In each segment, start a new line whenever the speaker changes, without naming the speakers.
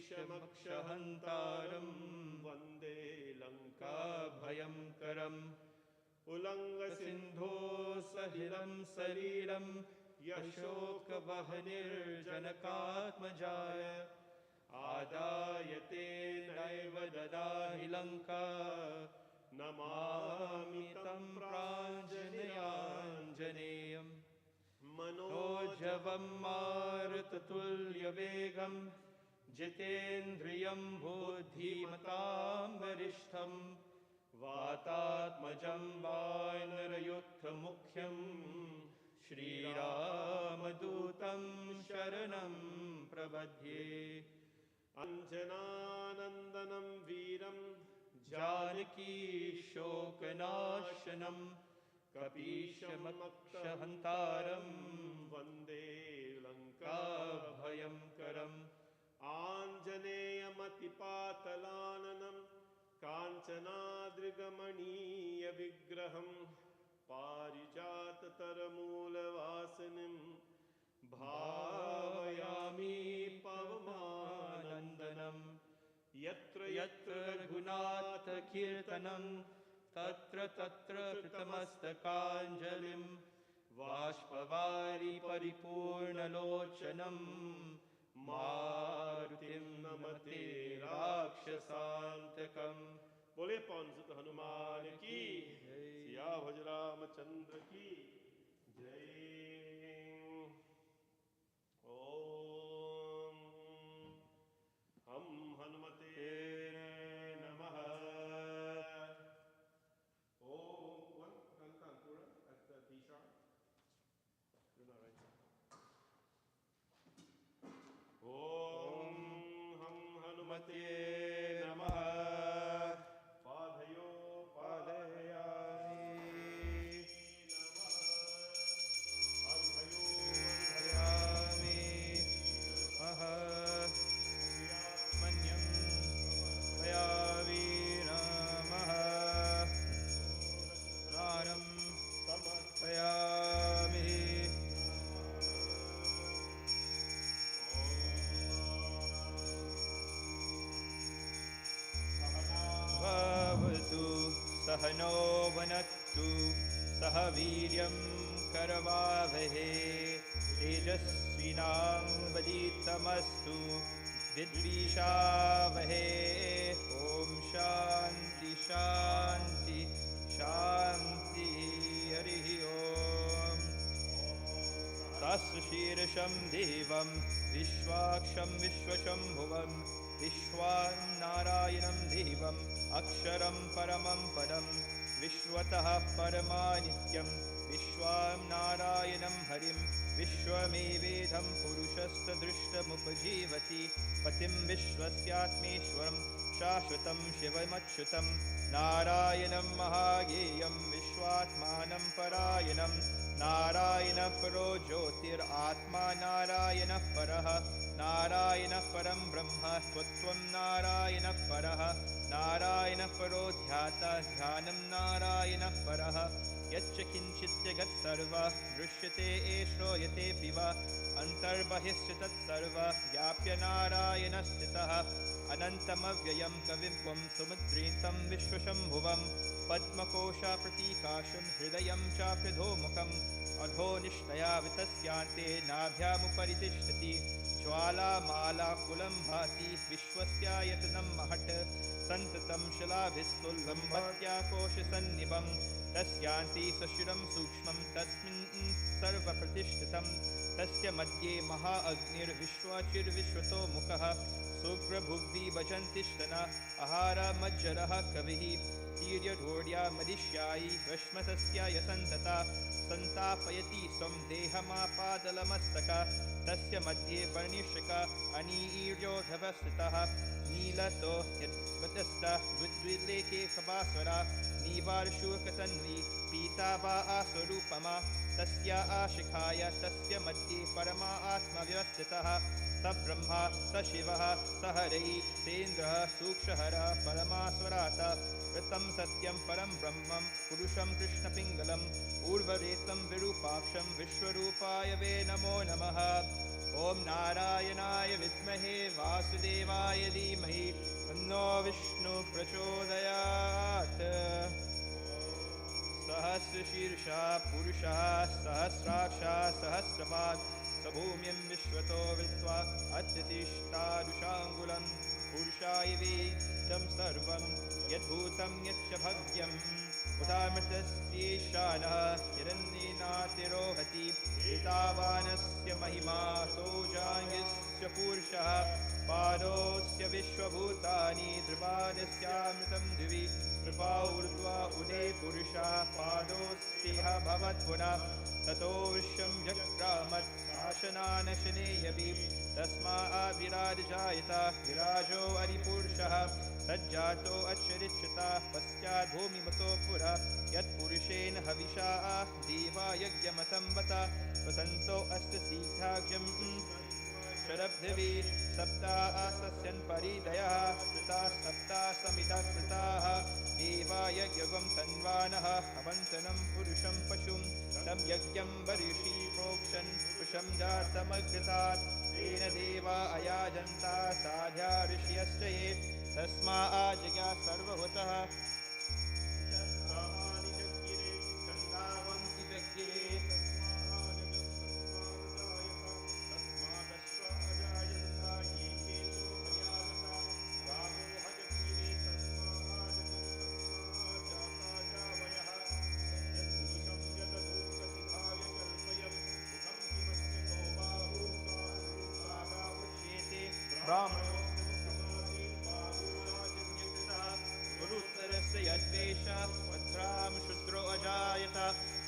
कपीशमक्षहन्तारं वन्दे लङ्काभयङ्करम् उल्लङ्घसिन्धो सहिलं शरीरं यशोकवहनिर्जनकात्मजाय आदाय तेनैव ददाहि लङ्का नमामि तं प्राञ्जनेयाञ्जनेयम् मनोजवं मारुततुल्यवेगं जितेन्द्रियं बुद्धिमतां वरिष्ठं वातात्मजं वानरयुद्धमुख्यं श्रीरामदूतं शरणं प्रपद्ये अञ्जनानन्दनं वीरं जानकी शोकनाशनं कपीशमक्षहन्तारं वन्दे लङ्काभयङ्करम् आञ्जनेयमतिपातलाननं काञ्चनाद्रिगमणीयविग्रहं पारिजाततरमूलवासिनीं भावयामि पवमानन्दनं यत्र यत्र रघुनाथकीर्तनं तत्र तत्र कृतमस्तकाञ्जलिं बाष्पवारि परिपूर्णलोचनं मारुतिं नमते राक्षसान्तकम्। बोले पवन सुत हनुमान की सियावर रामचंद्र की जय। ओम हम हनुमते नमः। ओम हम हनुमते नमः। पादयो पादयामि नमः। अर्घयो अर्घयामि नमः। मन्यं भयामि नमः। स्नानं समर्पयामि। भवतु सहनो वनत्तु सह वीर्यं करवावहे तेजस्विनावधीतमस्तु विद्विषावहे। ॐ शान्ति शान्ति शान्ति। हरिः ॐ तस्य शीर्षं देवं विश्वाक्षं विश्वशम्भुवं विश्वान्नारायणं देवम् अक्षरं परमं पदं विश्वतः परमानित्यं विश्वान्नारायणं हरिं विश्वमेवेदं पुरुषस्तदृष्टमुपजीवति पतिं विश्वस्यात्मेश्वरं शाश्वतं शिवमच्युतं नारायणं महागेयं विश्वात्मानं परायणं नारायणपरो ज्योतिरात्मा नारायणः परः नारायणः परं ब्रह्म त्वं नारायणः परः नारायणः परो ध्याता ध्यानं नारायणः परः यच्च किञ्चित् जगत् सर्वः दृश्यते श्रूयतेऽपि वा अन्तर्बहिश्च तत्सर्वः व्याप्य नारायणः स्थितः अनन्तमव्ययं कविं त्वं समुद्रीतं विश्वशम्भुवं पद्मकोशाप्रतीकाशं हृदयं चाप्यधोमुखम् अधोनिष्ठया वितस्यान्ते नाभ्यामुपरि तिष्ठति ज्वालामालाकुलं भाति विश्वस्यायतनं महट् सन्ततं शिलाभिस्तुल्यं भक्त्याकोशसन्निभं तस्यान्ति सशिरं सूक्ष्मं तस्मिन् सर्वप्रतिष्ठितं तस्य मध्ये महाअग्निर्विश्वाचिर्विश्वतो मुखः शुक्रभुग्धि भजन्तिष्ठन आहारमज्जरः कविः तीर्यढोड्या मदिष्यायि रश्मतस्याय सन्तता सन्तापयति स्वं देहमापादलमस्तक तस्य मध्ये वर्णिष्यक अनीर्योधवस्थितः नीलतो यद्वतस्थ विद्विलेके खबास्वरा नीवार्षुकतन्वी पीताबा आस्वरूपमा तस्या आशिखाय तस्य मध्ये परमा आत्मव्यवस्थितः स ब्रह्मा स शिवः स हरिः सेन्द्रः सूक्षहरः परमास्वरात् ऋतं सत्यं परं ब्रह्मं पुरुषं कृष्णपिङ्गलम् ऊर्वरेतं विरूपाक्षं विश्वरूपाय वे नमो नमः।
ॐ नारायणाय विद्महे वासुदेवाय धीमहि तन्नो विष्णु प्रचोदयात्। सहस्रशीर्षः पुरुषः सहस्राक्षः सहस्रपात् स भूमिं विश्वतो वित्वा अत्यतिष्ठादुषाङ्गुलं पुरुषाय वेदं सर्वं यद्भूतं यच्च भव्यम् उदामृतस्येशानः हिरण्येनातिरोहति एतावानस्य महिमा सोऽजाङ्गस्य पुरुषः पादोऽस्य विश्वभूतानि त्रिपादस्यामृतं दिवि कृपा ऊर्ध्वा उदे पुरुषः पादोऽस्तेह भवत्पुनः ततो विश्वं जग्रामत् शासनानशनेयपि तस्माभिराजायत विराजो अरिपुरुषः सज्जातो अच्छरिच्यता पश्चात् भूमिमतो पुरा यत्पुरुषेण हविषा देवा यज्ञमतं बत वसन्तो अस्य सीताख्यं शरब्धवे सप्ता सस्यन् परिदयः कृता सप्ता समिता कृताः देवा यज्ञं तन्वानः अवन्तनं पुरुषं पशुं तं यज्ञं वर्षि प्रोक्षन् पुरुषं जातमकृतात् तेन देवा अयाजन्ता साध्या ऋषयश्च ये तस्मा आजगा सर्वभूतः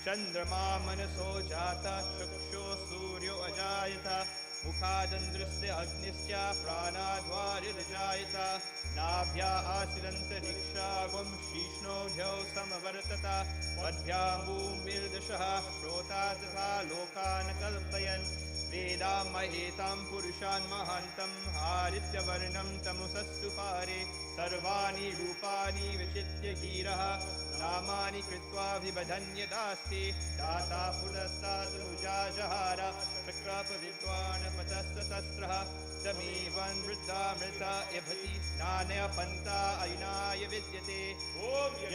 चंद्रमा मनसो जाता चक्षुः सूर्यो अजायत मुखादन्द्रस्य अग्निश्च प्राणाद्वारिर्जायत नाभ्या आसिरन्तरिक्षागुं शीष्णोऽध्यौ समवर्तत पद्भ्यां भूमिर्दशः श्रोता तथा लोकान् कल्पयन् वेदां महेतां पुरुषान् महान्तं हारित्यवर्णं तमुसस्तु पारे सर्वाणि रूपाणि विचित्य गीरः नामानि कृत्वा विबधन्यदास्ति दाता पुरस्तादनुजा जहार चक्रपविद्वान् पतस्तस्रः तमेवं वृद्धामृता यभति नान्यपन्था अयुनाय विद्यते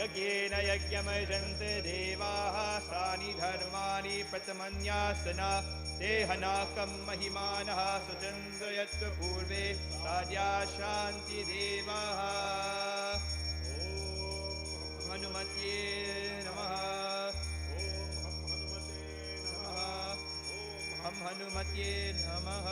यज्ञेन यज्ञमयजन्ते देवाः तानि धर्माणि प्रथमन्यासना देहनाकं महिमानः सुचन्द्रयत्व पूर्वे साद्या शान्तिदेवाः हनुमते नमः हम हनुमते नमः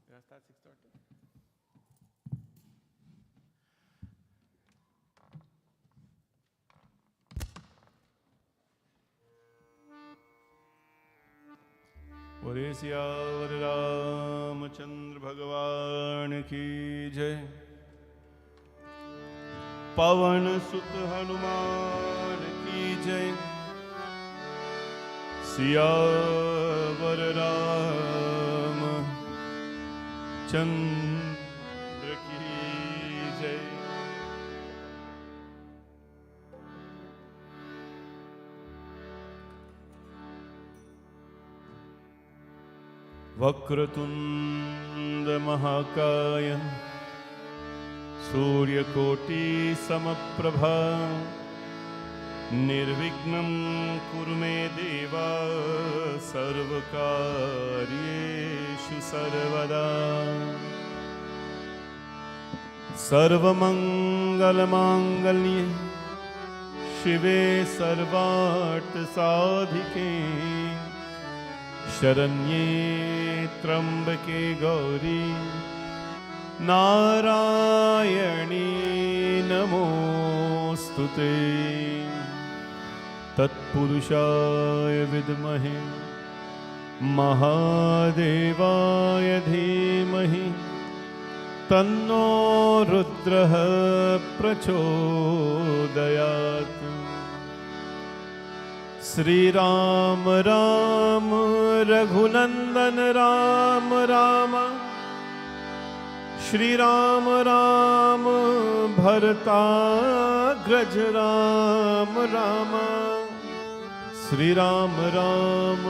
Start 6:30.
बोले सियावर रामचंद्र भगवान की जय। पवन सुत हनुमान की जय। सियावर राम चंद्र की जय। वक्रतुंड महाकाय सूर्यकोटि समप्रभा निर्विघ्नं कुरु मे देव सर्वकार्येषु सर्वदा सर्वमंगलमांगल्ये शिवे सर्वार्थसाधिके शरण्ये त्र्यंबके गौरी नारायणी नमोस्तुते तत्पुरुषाय विद्महे महादेवाय धीमहि तन्नो रुद्रः प्रचोदयात्। श्री राम राम रघुनंदन राम राम श्री राम राम भरताग्रज राम राम श्री राम राम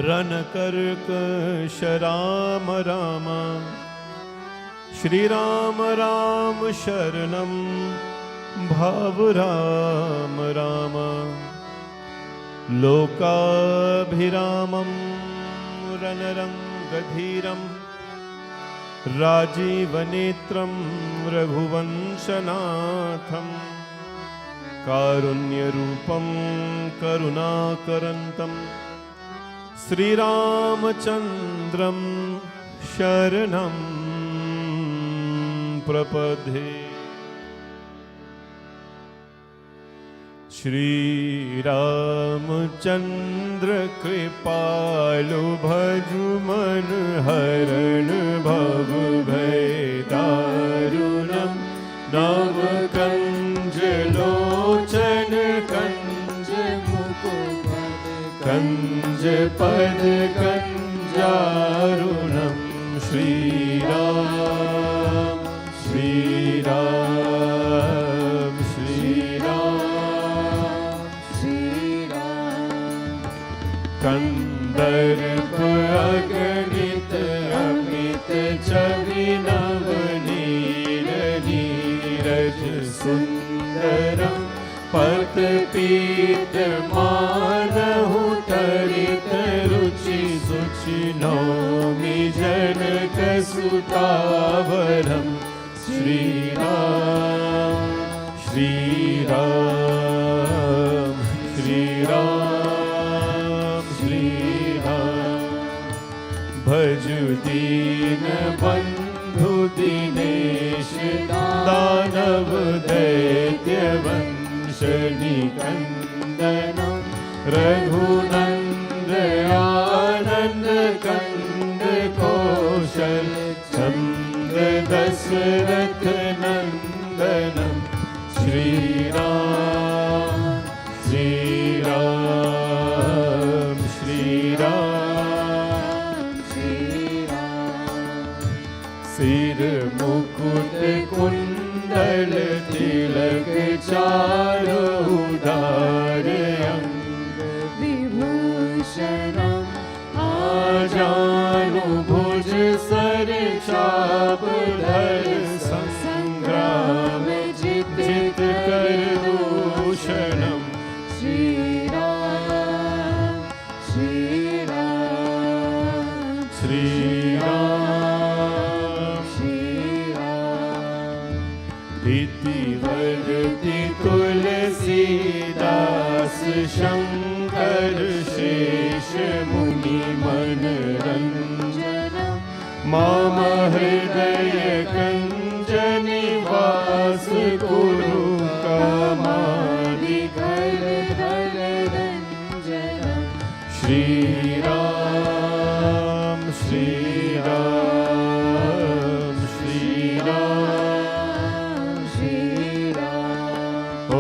रणकर्कश राम राम श्री राम राम शरणं भव राम राम लोकाभिरामं रणरंगधीरं राजीवनेत्रं रघुवंशनाथं कारुण्यरूपं करुणाकरन्तं श्रीरामचन्द्रं शरणं प्रपद्ये। श्री रामचंद्र कृपालु भजु मन हरण भव भय दारुणं नव कंज लोचन कंज मुकुट कंज पद कंजारुणं श्री राम श्री राम श्री राम कंदर्प अगणित अमित छवि नवनीर नीरज सुंदरम पत पीत मानहु तरित रुचि सुचि नौमि जनक सुतावरम श्री राम श्री राम श्री राम श्री राम भजु दीन बंधु दिनेश दानव दैत्य वंश निकंदनम रघुनंद आनंद कंद कौशल चंद्र दशरथ नंदनम श्री राम श्री राम श्री राम श्री राम सिर मुकुट कुंडल तिलक चारु उदार अंग विभूषणम आजानु भुज सर चाप धर संग्राम जित कर दूषणम श्री राम श्री राम श्री राम श्री राम इति वदति तुलसीदास शंकर शेष मुनि मनरंजनम मम हृदय कंज निवास कुरु कामादि घर धर रंजनम श्री राम श्री राम श्री राम श्री राम ओ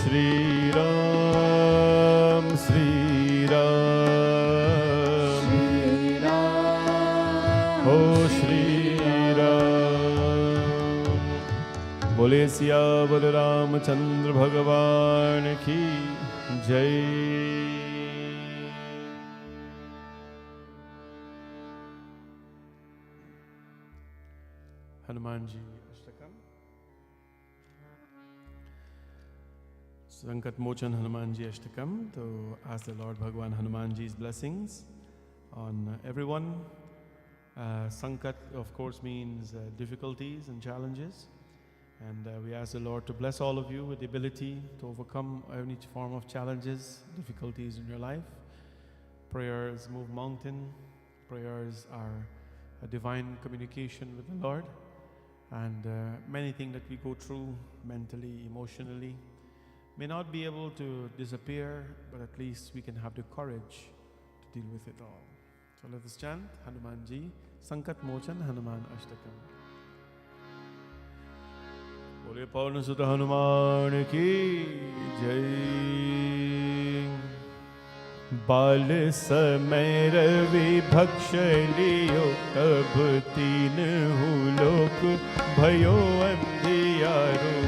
श्री राम श्री राम ओ श्री राम। बोले सियावर रामचंद्र भगवान की जय। Hanuman Ji Ashtakam. Sankat Mochan Hanuman Ji Ashtakam, to ask the Lord Bhagwan Hanuman Ji's blessings on everyone. Sankat, of course, means difficulties and challenges. And we ask the Lord to bless all of you with the ability to overcome any form of challenges, difficulties in your life. Prayers move mountain. Prayers are a divine communication with the Lord. And many things that we go through mentally, emotionally, may not be able to disappear, but at least we can have the courage to deal with it all. So let us chant Hanuman Ji, Sankat Mochan Hanuman Ashtakam. Bole Pavan Sutta Hanuman ki Jai. बाल समय रवि भक्ष लियो तब तीन लोक भयो अंधियारो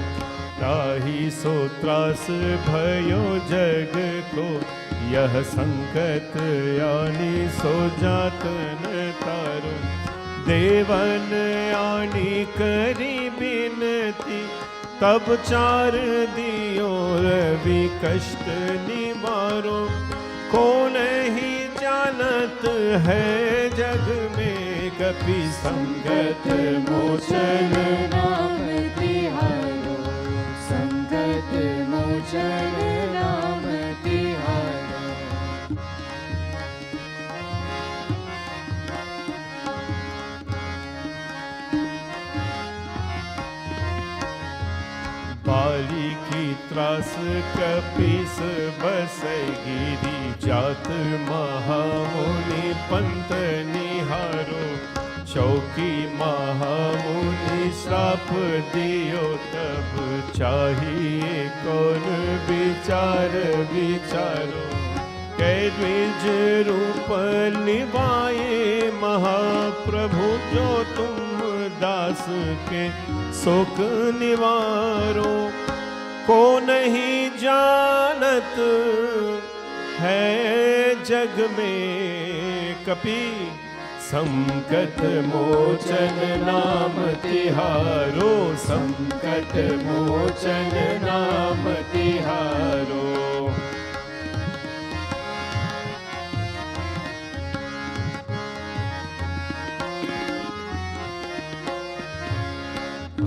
ताहि सो त्रास भयो जग को यह संकट आनी सो जातन तारो देवन आनी करी बिनती तब चार दियो रवि कष्ट निवारो कौन ही जानत है जग में कपि संकट मोचन
नाम तिहारो संकट मोचन नाम तिहारो
बाली की त्रास कपीस बस गिरी जात महामुनि पंत निहारो चौकी महामुनि श्राप दियो तब चाहिए कौन विचार विचारो कै द्विज रूप निभाए महाप्रभु जो तुम दास के शोक निवारो को नहीं जानत है जग में कपि संकट मोचन नाम तिहारो संकट मोचन नाम तिहारो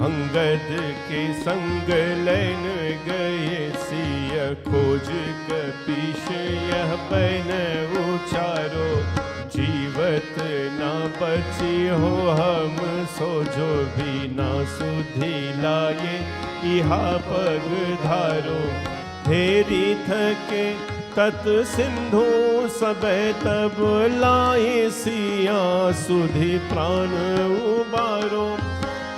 अंगद के संग लैन गए सिय खोज कपीश यह बैन उचारो जीवत ना बची हो हम सोजो भी ना सुधी लाए इहा पग धारो फेरी थके तत सिंधु सबे तब लाए सिया सुधी प्राण उबारो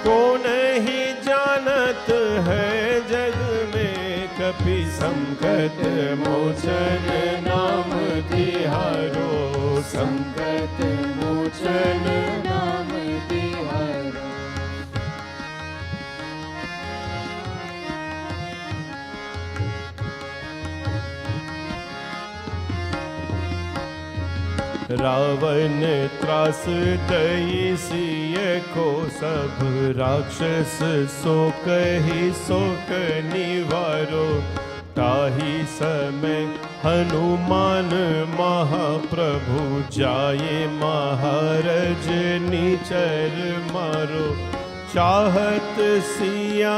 को नहीं जानत है जग में कपि संकट मोचन नाम तिहारो संकट मोचन नाम तिहारो रावण त्रास दई सिय को सब राक्षस शोक ही शोक निवारो ताहि समय हनुमान महाप्रभु जाए महारज निचर मारो चाहत सिया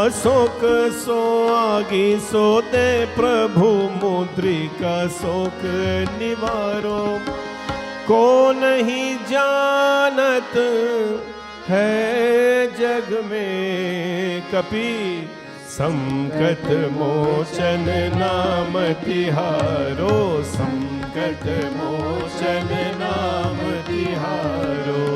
अशोक सो आगे सो दे प्रभु मुद्रिका शोक निवारो को नहीं जानत है जग में कपि संकट मोचन नाम तिहारो संकट मोचन नाम तिहारो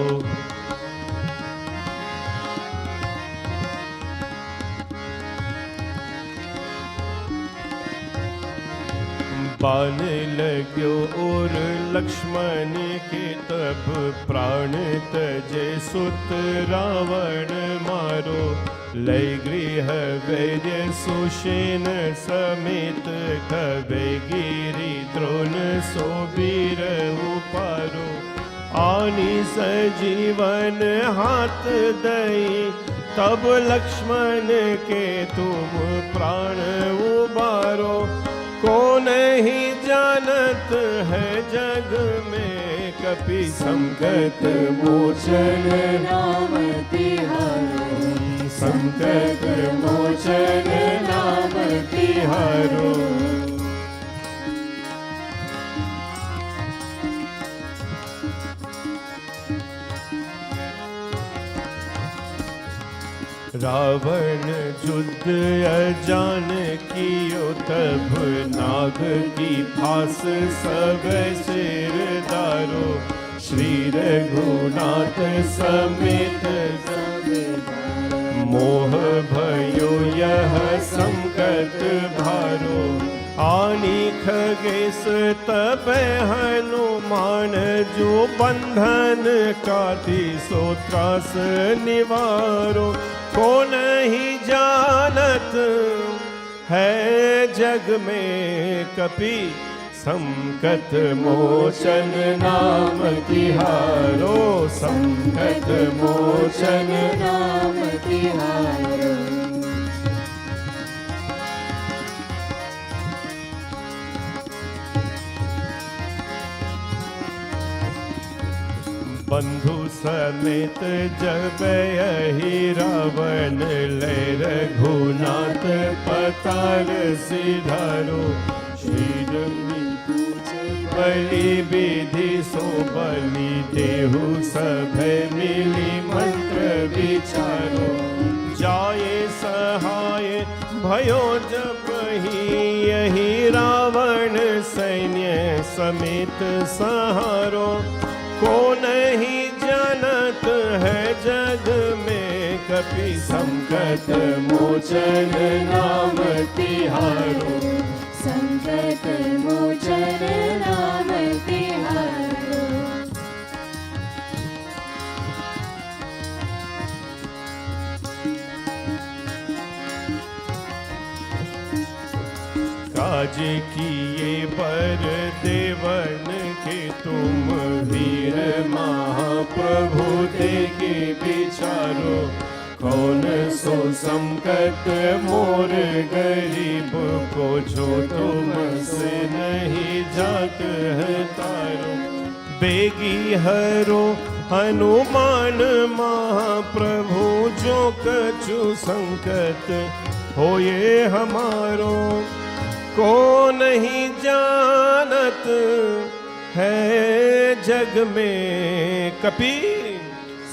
बाण लग्यो और लक्ष्मण के तब प्राण तजे सुत रावण मारो लय गृह वैर्य सुषेण समेत खबे गिरि द्रोण सो वीर उपारो आनी सजीवन हाथ दई तब लक्ष्मण के तुम प्राण उबारो, को नहीं जानत है जग में कपि संकट मोचन
नाम तिहारो,
संकट मोचन नाम तिहारो। रावण युद्ध अजान कियो, तब नाग की फांस सब सिर दारो, श्री रघुनाथ समेत मोह भयो यह संकट भारो, आनी खगेश तब हनुमान, जो बंधन काटी सो त्रास निवारो, को नहीं जानत है जग में कपि संकट मोचन नाम तिहारो, संकट मोचन
नाम तिहारो।
बंधु समेत जब यही रावण ले, रघुनाथ पताल सिधारो, श्री बलि विधि सो बलि देहु, सब मिली मंत्र विचारो, जाए सहाय भयो जब ही यही रावण सैन्य समेत सहारो, को नहीं जानत है जग में कपि संकट मोचन नाम तिहारो,
संकट मोचन नाम तिहारो।
काज किए बर देवन के तुम, वीर महाप्रभु देखे विचारो, कौन सो संकट मोर गरीब को, जो तुम से नहीं जात है तारो, बेगी हरो हनुमान महाप्रभु, जो कछु संकट होए हमारो, को नहीं जानत है जग में कपि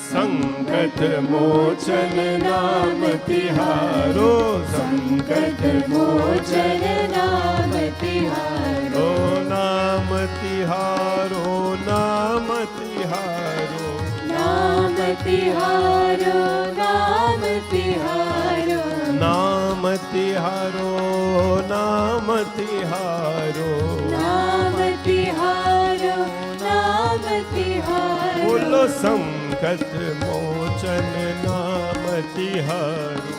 संकट मोचन नाम तिहारो, संकट मोचन
नाम तिहारो,
नाम तिहारो, नाम तिहारो,
नाम तिहारो, नाम तिहारो,
नाम तिहारो, नाम तिहारो,
नाम तिहारो, नाम तिहारो।
बोलो संकट मोचन नाम तिहारो,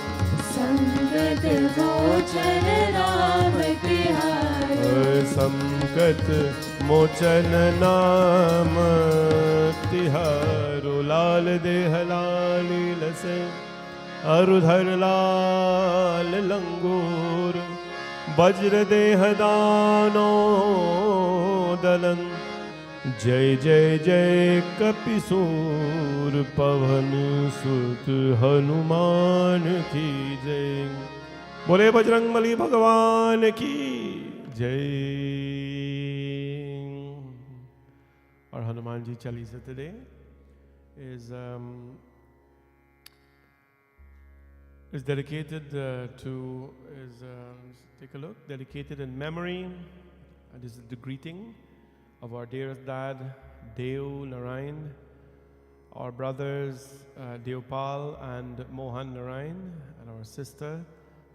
संकट मोचन नाम तिहारो,
संकट मोचन नाम तिहारो। लाल देह लाल लसे अरुधर लाल लंगूर, वज्र देह दानो दलन, जय जय जय कपिसूर पवन सुत हनुमान की जय। बोले बजरंगबली भगवान की जय। और Hanuman ji Chalisa today is dedicated take a look, dedicated in memory. This is the greeting of our dearest dad, Dev Narayan, our brothers Deopal and Mohan Narayan, and our sister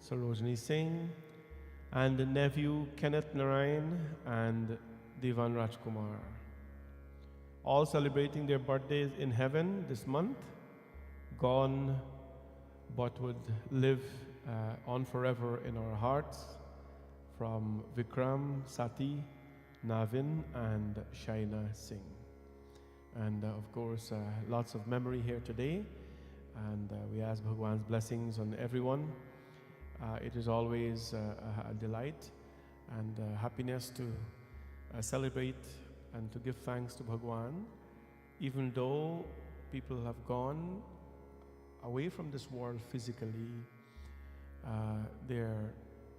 Sarojini Singh, and the nephew Kenneth Narayan and Divan Rajkumar. All celebrating their birthdays in heaven this month, gone but would live on forever in our hearts, from Vikram, Sati, Navin and Shaina Singh. And of course, lots of memory here today. and we ask Bhagwan's blessings on everyone. It is always a delight and happiness to celebrate and to give thanks to Bhagwan, even though people have gone away from this world physically. Their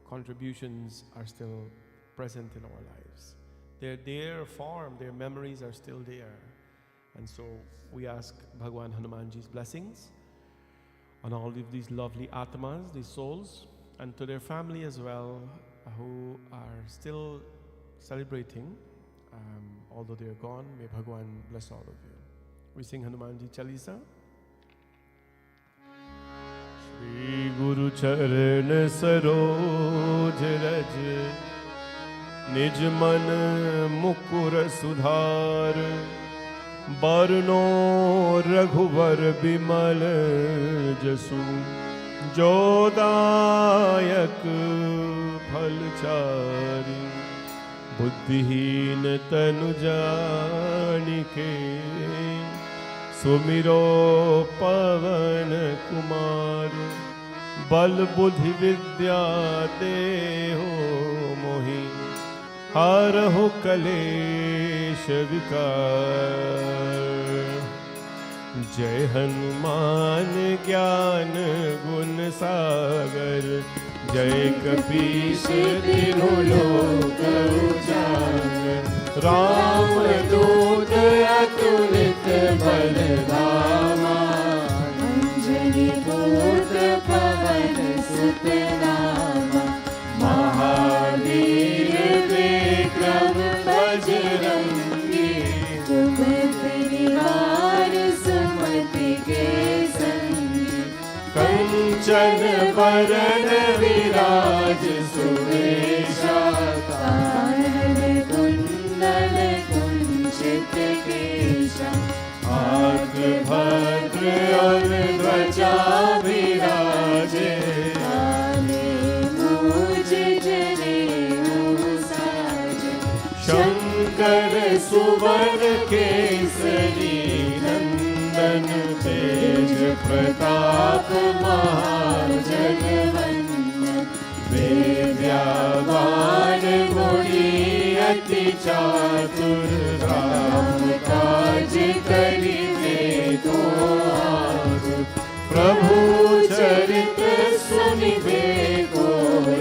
contributions are still present in our lives. Their form, their memories are still there. And so we ask Bhagwan Hanumanji's blessings on all of these lovely Atmas, these souls, and to their family as well, who are still celebrating, although they are gone. May Bhagwan bless all of you. We sing Hanumanji Chalisa. Shri Guru Charan Saroj Raj Nij Man Mukur Sudhar Barno Raghuvar Bimal Jasu Jodayak Phalchari Buddhihin Tanu Janike Sumiro Pavan Kumar Bal Buddhi Vidya Deho Mohi Haraho Kalesh Vikar Jai Hanuman Gyan Gun Sagar Jai Kapish Dinu Lok Ujagar Ram Doot Atulit Baldhama
Anjali Bhoot Pavan Sut Nama Mahavir Vikram Bajrangi Tumhe Parivar Sumati Ke Sangi
Kanchan Varan Viraj Suvesha
Kahar Kundal Kunchit Kesha
Hath Bhadra aur Dvaja Viraje
Kaale Muj Jane Musaj
Shankar Suvan Kesari Nandan Tej Pratap
Mahajanvandan
Vidyavan Guni Ati Chatur Ram Kaj Karibe Ko Agur Prabhu Charit Sunibe Ko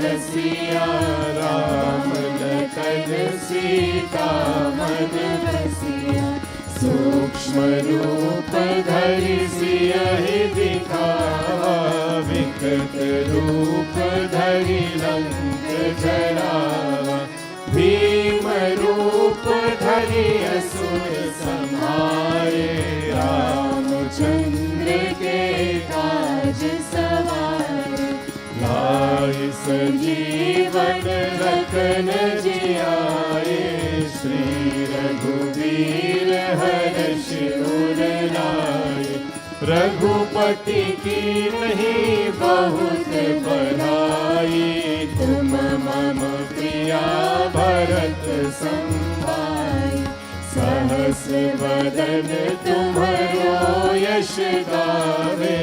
Rasiya Ram Lakhan Sita Man
Vasiya
Sukshma Roop Dhari Siya Hi Dikhawa Vikat Roop Dhari Lank Jarawa Bhim Roop Dhari Asur Samhare
Ramchandra ke kaaj sawar
लाए सजीवन लखन जियाए श्री रघुवीर हर्ष उर लाए रघुपति की नहीं बहुत बड़ाई तुम मम प्रिया भरत संभाई सहस वदन तुम्हरो यश गावे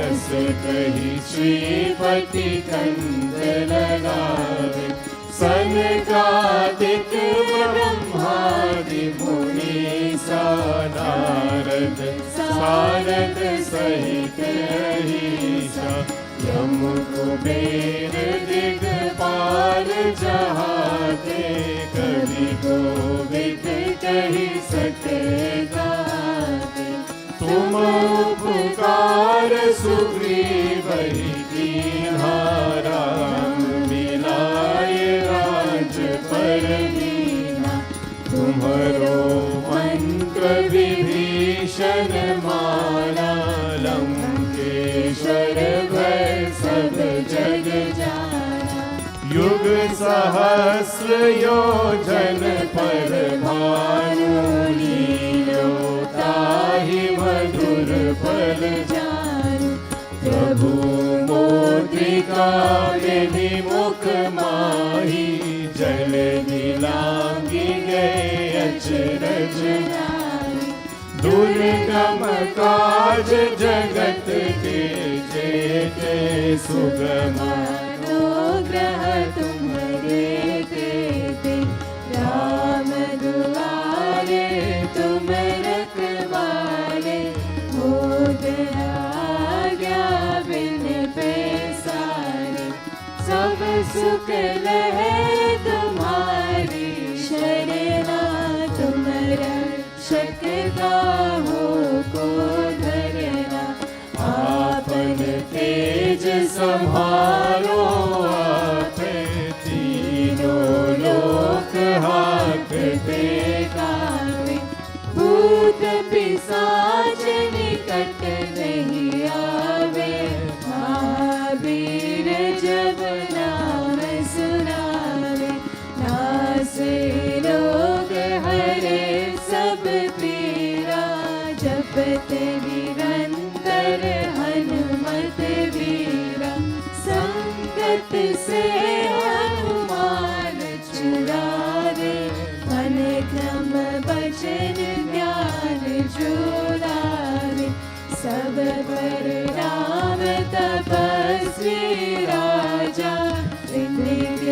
अस कही श्रीपति कंठ लगावे सनकादिक ब्रह्मादि मुनीसा नारद सारद सहित अहिसा यम कुबेर दिगपाल जहाते कवि कोविद कहि सके गाते तुम उपकार सुग्रीव कीन्हा राम मिलाए राजपद दीन्हा तुम्हरो मंत्र विभीषण माना लंकेश्वर भय सब जग जाना युग सहस्र योजन पर भानु लील्यो ताहि मधुर फल जानु प्रभु मोद्रिका विमुख माही जल दिलांगी गए अचरज नाहि
दुर्गम काज जगत के जेते सुगम अनुग्रह तुम्हारे देते राम दुआरे तुम रखवारे होत आज्ञा बिन पैसारे सब सुख लहे तुम्हारी शरणा तुम रक्षक काहू को धरना आपन तेज संभारो आप तीनों लोक हाकते गावे भूत पिशाच निकट नहीं आवे महावीर जब नाम सुनावे नासे रोग हरे सब पीरा जपते निरंतर हनुमत वीरा संकट से हनुमान छुड़ावे मन क्रम वचन ज्ञान जुड़ावे सब पर राम तपस्वी राजा विघ्न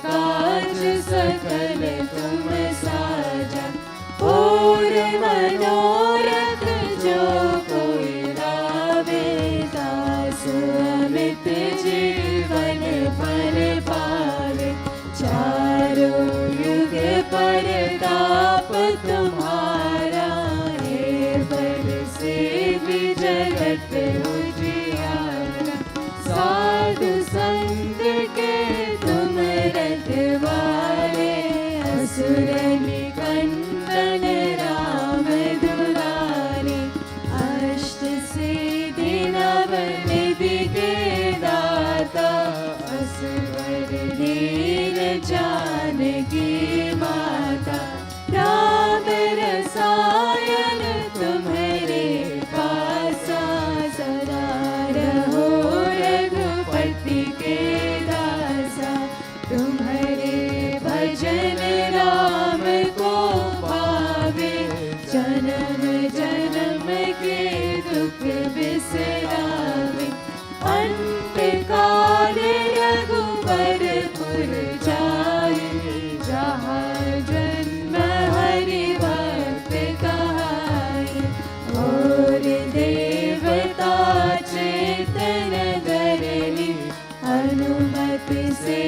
काज सकल तुम साजा और मनोरथ जो कोई लावे दास अमित जीवन पर पावे चारों युग परताप तुम्हारा है पर से भी जगत उजियारा साधु संत के तुम रखवारे असुर निकंदन राम दुलारे अष्ट सिद्धि नव निधि के दाता असवर दीन जानकी माता राम रसायन तुम्हारे पासा सदा रहो रघुपति के दासा तुम्हारे भजन राम को पावे जन्म जन्म के दुख बिसरावे अंत काल रघुबरपुर जाए जहाँ जन्म हरि भक्त कहाए और देवता चेतन धरनी हनुमत से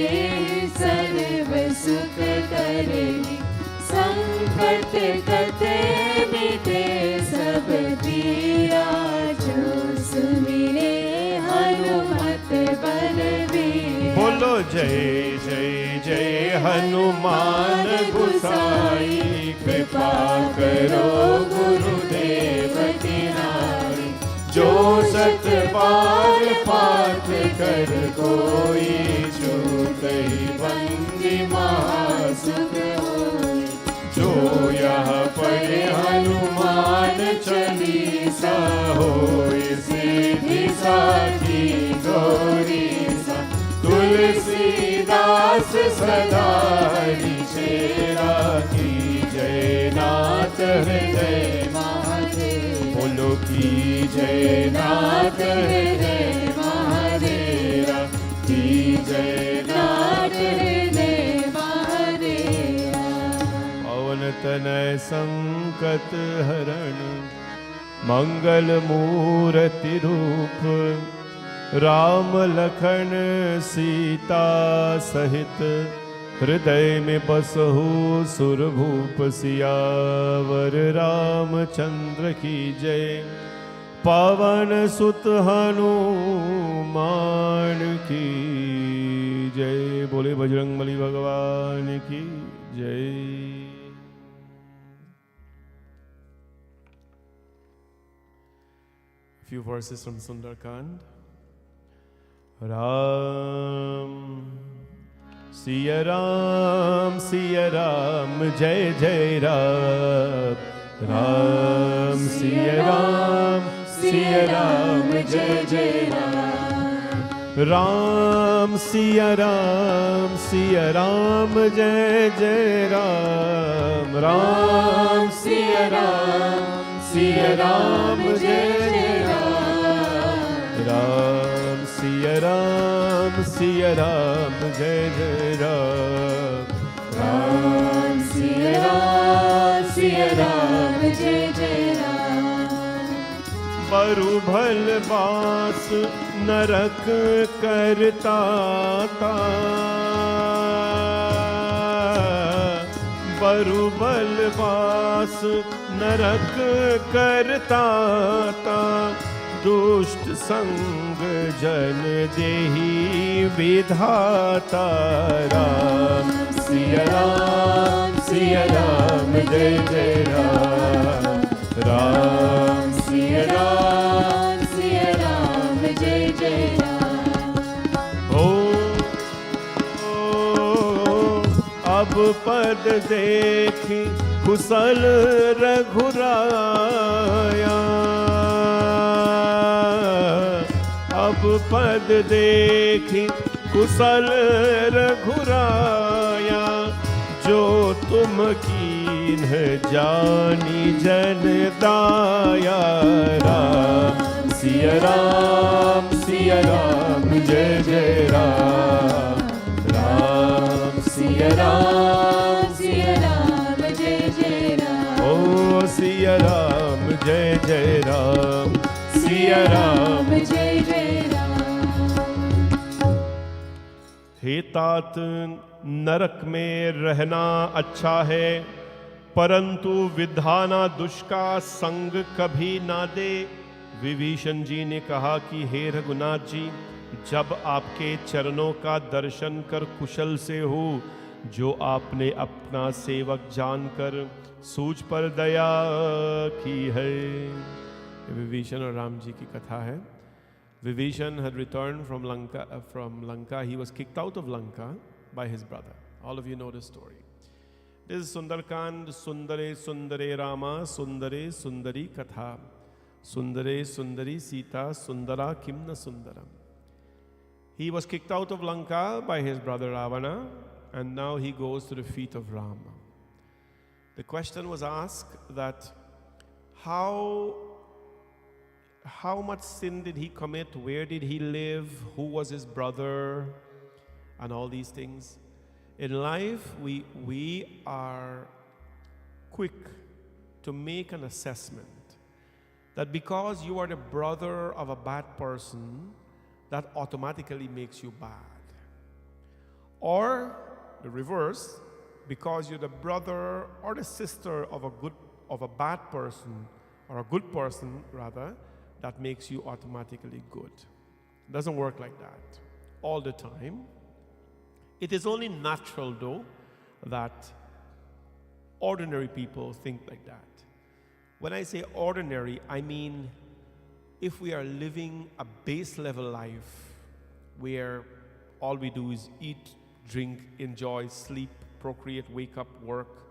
सर्व सुख करनी संकट कटे मिटे सब पीरा जो सुमिरे हनुमत बलवीरा
बोलो जय जय जय हनुमान गुसाई कृपा करो गुरुदेव तिहारी जो सत बार पाठ कर कोई छूटई बंदी महासुख होई जो यह पढ़े हनुमान चालीसा होई सिद्धि साखी गौरी सा तुलसीदास सदा हरि चेरा की जय नाथ हृदय महादेव बोलो की जय नाथ हृदय महादेव की जय नाथ हृदय महादेव पवन तनय संकट हरण मंगल मूर्ति रूप राम लखन सीता सहित हृदय में बसहु सुरभूप सियावर रामचंद्र की जय पवन सुत हनुमान की जय बोले बजरंगबली भगवान की जय। Few verses from Sundarkand. Ram Siya Ram Jai Jai Ram Ram Siya Ram Jai Jai Ram Ram Siya Ram Jai Jai Ram Ram Siya Ram
Siya Ram जय जय राम
राम सिया राम जय जय राम
राम सिया राम जय जय राम
बरु भल बास नरक करता ता बरु भल बास नरक करता ता दुष्ट संग जन देहि विधाता राम सिया राम जय जय राम राम
सिया राम जय जय राम
ओ अब पद देखी कुशल रघुराया अब पद देखी कुशल रघुराया जो तुम कीन जानी जन दाया राम सिया राम जय जय राम राम सिया राम
जय जय राम
ओ सिया राम जय जय राम सिया राम
जय जय राम
हे तात नरक में रहना अच्छा है परंतु विधाना दुष्का संग कभी ना दे। विभीषण जी ने कहा कि हे रघुनाथ जी जब आपके चरणों का दर्शन कर कुशल से हो जो आपने अपना सेवक जानकर सूझ पर दया की है। विभीषण और राम जी की कथा है। Vibhishan had returned from Lanka. He was kicked out of Lanka by his brother. All of you know this story. This is Sundarkand, Sundare Sundare Rama, Sundare Sundari Katha. Sundare Sundari Sita, Sundara Kimna Sundaram. He was kicked out of Lanka by his brother Ravana, and now he goes to the feet of Rama. The question was asked that how much sin did he commit? Where did he live? Who was his brother? And all these things. In life, we are quick to make an assessment that because you are the brother of a bad person, that automatically makes you bad. Or the reverse, because you're the brother or the sister of a bad person, or a good person rather, that makes you automatically good. It doesn't work like that all the time. It is only natural though that ordinary people think like that. When I say ordinary, I mean if we are living a base level life where all we do is eat, drink, enjoy, sleep, procreate, wake up, work,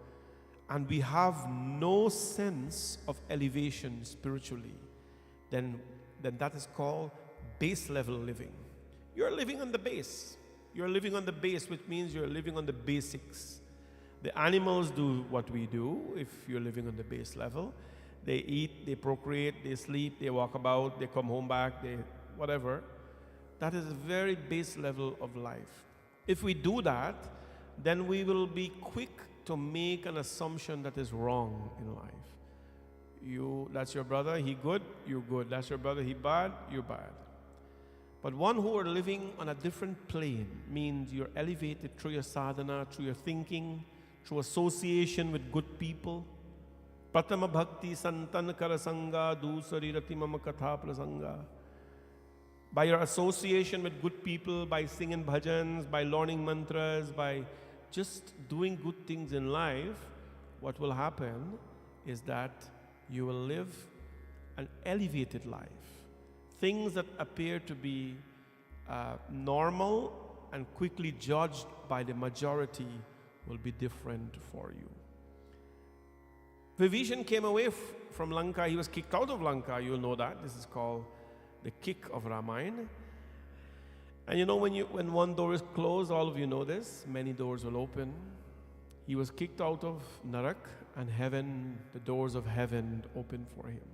and we have no sense of elevation spiritually, then that is called base level living. You're living on the base. You're living on the base, which means you're living on the basics. The animals do what we do if you're living on the base level. They eat, they procreate, they sleep, they walk about, they come home back, they whatever. That is a very base level of life. If we do that, then we will be quick to make an assumption that is wrong in life. That's your brother, he good, you good. That's your brother, he bad, you bad. But one who are living on a different plane means you're elevated through your sadhana, through your thinking, through association with good people. Pratama bhakti santan karasanga dusari rati mama katha prasanga. By your association with good people, by singing bhajans, by learning mantras, by just doing good things in life, what will happen is that you will live an elevated life. Things that appear to be normal and quickly judged by the majority will be different for you. Vibhishan came away from Lanka. He was kicked out of Lanka. You'll know that. This is called the kick of Ramayana. And you know when one door is closed, all of you know this, many doors will open. He was kicked out of Narak, and heaven, the doors of heaven opened for him.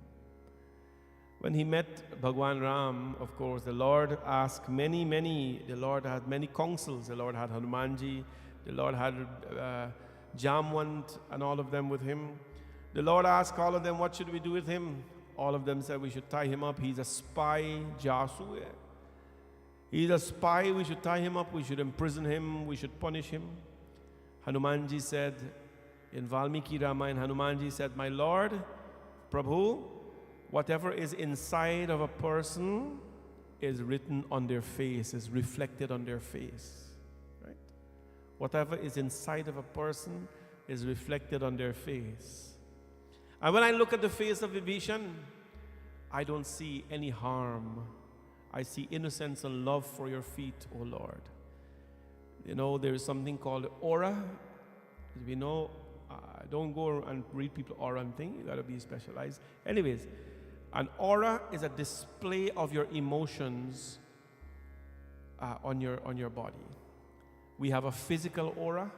When he met Bhagwan Ram, of course, the Lord asked the Lord had many counsels. The Lord had Hanumanji, the Lord had Jamwant and all of them with him. The Lord asked all of them, what should we do with him? All of them said, we should tie him up. He's a spy, Jasu. He's a spy, we should tie him up, we should imprison him, we should punish him. Hanumanji said, in Valmiki Ramayana, Hanumanji said, my Lord, Prabhu, whatever is inside of a person is written on their face, is reflected on their face. Right? Whatever is inside of a person is reflected on their face. And when I look at the face of Vibhishan, I don't see any harm. I see innocence and love for your feet, O Lord. You know, there is something called aura. As we know, don't go and read people aura and thing. You got to be specialized. Anyways, an aura is a display of your emotions on your body. We have a physical aura,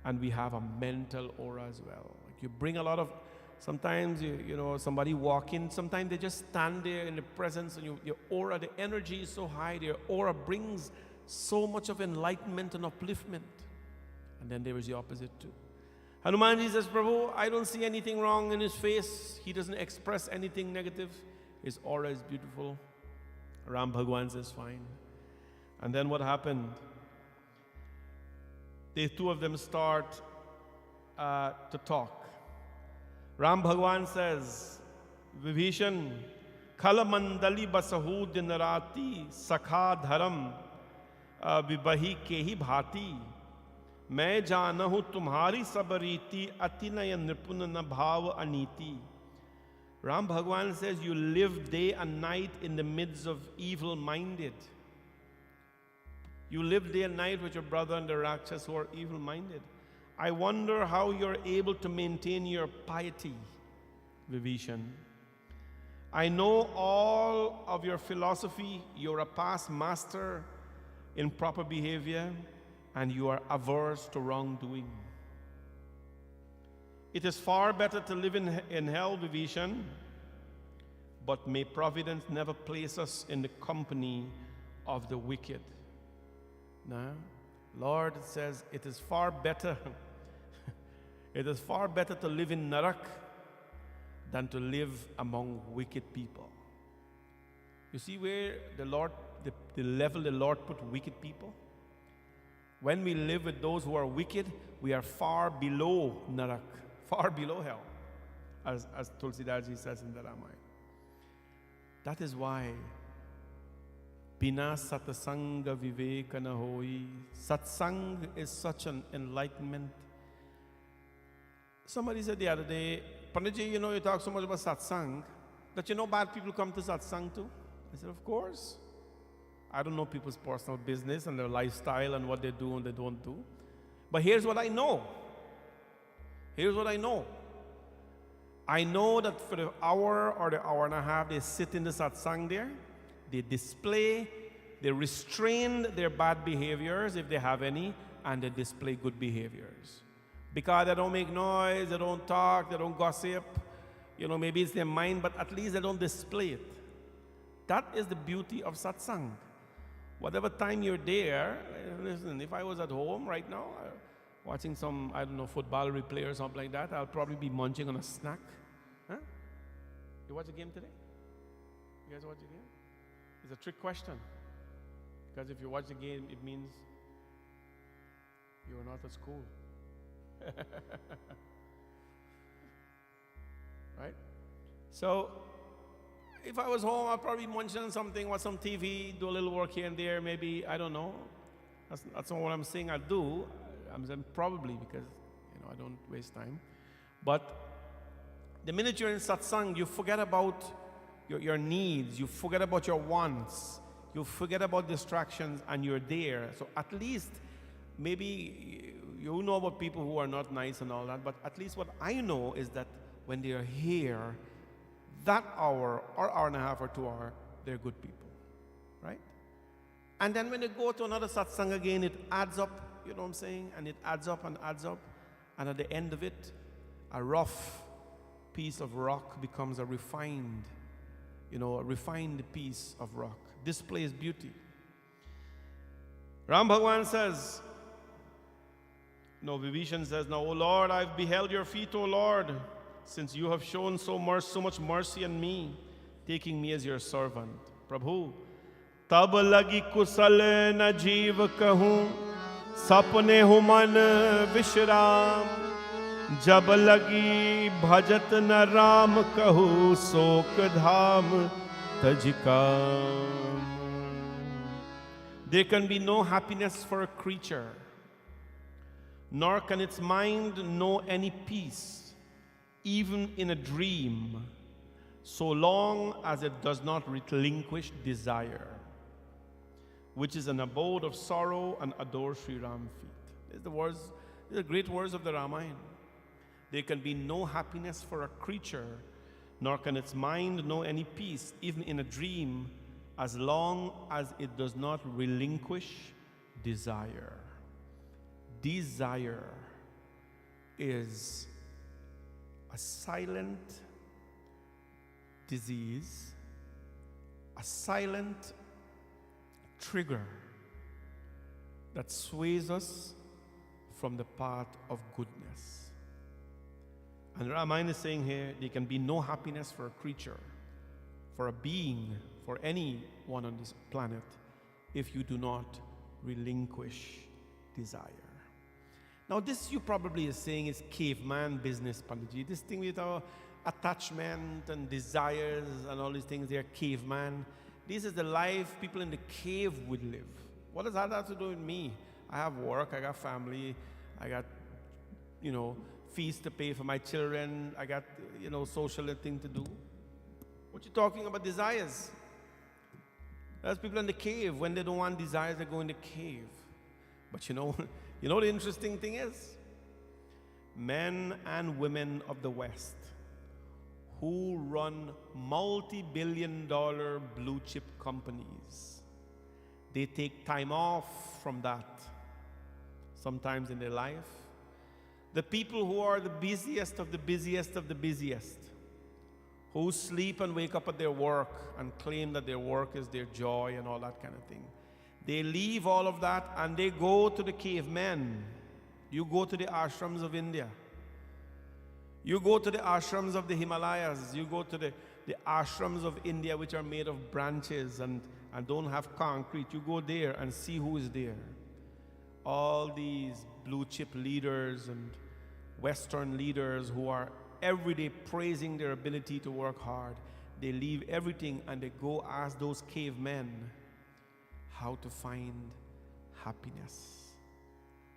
and we have a mental aura as well. Like you bring a lot of. Sometimes you know somebody walk in. Sometimes they just stand there in the presence, and your aura, the energy is so high. Their aura brings so much of enlightenment and upliftment. And then there is the opposite too. Hanumanji says, Prabhu, I don't see anything wrong in his face. He doesn't express anything negative. His aura is beautiful. Ram Bhagwan says, fine. And then what happened? The two of them start to talk. Ram Bhagwan says, Vibhishan, Khala mandali basahu dinarati sakha dharam vibahi kehi bhati. मैं जानहूं तुम्हारी सब रीति अतिनय निपुण न भाव अनीति. Ram Bhagwan says, you live day and night in the midst of evil-minded. You live day and night with your brother and the Rakshas who are evil-minded. I wonder how you're able to maintain your piety, Vibhishan. I know all of your philosophy. You're a past master in proper behavior, and you are averse to wrongdoing. It is far better to live in hell, Vibhishan, but may providence never place us in the company of the wicked. Now, Lord says it is far better, it is far better to live in Narak than to live among wicked people. You see where the level the Lord put wicked people? When we live with those who are wicked, we are far below Narak, far below hell, as Tulsidaji says in the Ramayana. That is why Bina Satsangha Viveka na hoi. Satsang is such an enlightenment. Somebody said the other day, Panditji, you know, you talk so much about Satsang, that you know bad people come to Satsang too? I said, of course. I don't know people's personal business and their lifestyle and what they do and they don't do. But here's what I know. Here's what I know. I know that for the hour or the hour and a half they sit in the satsang there, they display, they restrain their bad behaviors if they have any, and they display good behaviors. Because they don't make noise, they don't talk, they don't gossip. You know, maybe it's their mind, but at least they don't display it. That is the beauty of satsang. Whatever time you're there, listen, if I was at home right now, watching some, I don't know, football replay or something like that, I'll probably be munching on a snack. Huh? You watch the game today? You guys watch the game? It's a trick question. Because if you watch the game, it means you're not at school. Right? So, if I was home, I'd probably munch on something, watch some TV, do a little work here and there, maybe, I don't know. That's not what I'm saying I do. I'm saying probably because, you know, I don't waste time. But the minute you're in satsang, you forget about your needs, you forget about your wants, you forget about distractions, and you're there. So at least, maybe you know about people who are not nice and all that, but at least what I know is that when they are here, that hour or hour and a half or 2 hours, they're good people, right? And then when they go to another satsang again, it adds up, you know what I'm saying? And it adds up and adds up. And at the end of it, a rough piece of rock becomes a refined piece of rock. Displays beauty. Ram Bhagwan says, Vibhishan says, now, O Lord, I've beheld your feet, O Lord, since you have shown so much mercy on me, taking me as your servant. Prabhu, tab lagi kusal na jeev kahun, sapne hu man vishram, jab lagi bhajat na ram kahu, sok dham tajikam. There can be no happiness for a creature, nor can its mind know any peace, even in a dream, so long as it does not relinquish desire, which is an abode of sorrow, and adore Sri Ram feet. These are great words of the Ramayana. There can be no happiness for a creature, nor can its mind know any peace, even in a dream, as long as it does not relinquish desire. Desire is a silent disease, a silent trigger that sways us from the path of goodness. And Ramayana is saying here, there can be no happiness for a creature, for a being, for anyone on this planet, if you do not relinquish desire. Now, this you probably is saying is caveman business, Panditji. This thing with our attachment and desires and all these things, they are caveman. This is the life people in the cave would live. What does that have to do with me? I have work, I got family, I got, fees to pay for my children, I got, social thing to do. What you talking about desires? There's people in the cave. When they don't want desires, they go in the cave. But you know the interesting thing is, men and women of the West who run multi-billion-dollar blue-chip companies, they take time off from that sometimes in their life. The people who are the busiest of the busiest of the busiest, who sleep and wake up at their work and claim that their work is their joy and all that kind of thing, they leave all of that and they go to the cavemen. You go to the ashrams of India. You go to the ashrams of the Himalayas. You go to the ashrams of India, which are made of branches and don't have concrete. You go there and see who is there. All these blue chip leaders and Western leaders who are every day praising their ability to work hard. They leave everything and they go ask those cavemen how to find happiness,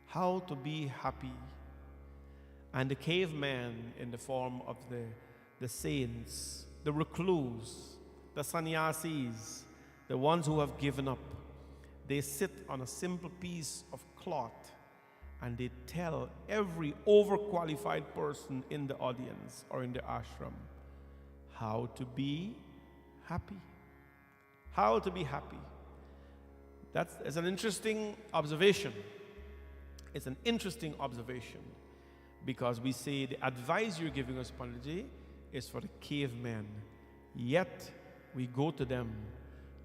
how to be happy. And the cavemen, in the form of the saints, the recluse, the sannyasis, the ones who have given up, they sit on a simple piece of cloth and they tell every overqualified person in the audience or in the ashram how to be happy. How to be happy. That's an interesting observation. It's an interesting observation because we say the advice you're giving us, Panditji, is for the cavemen. Yet we go to them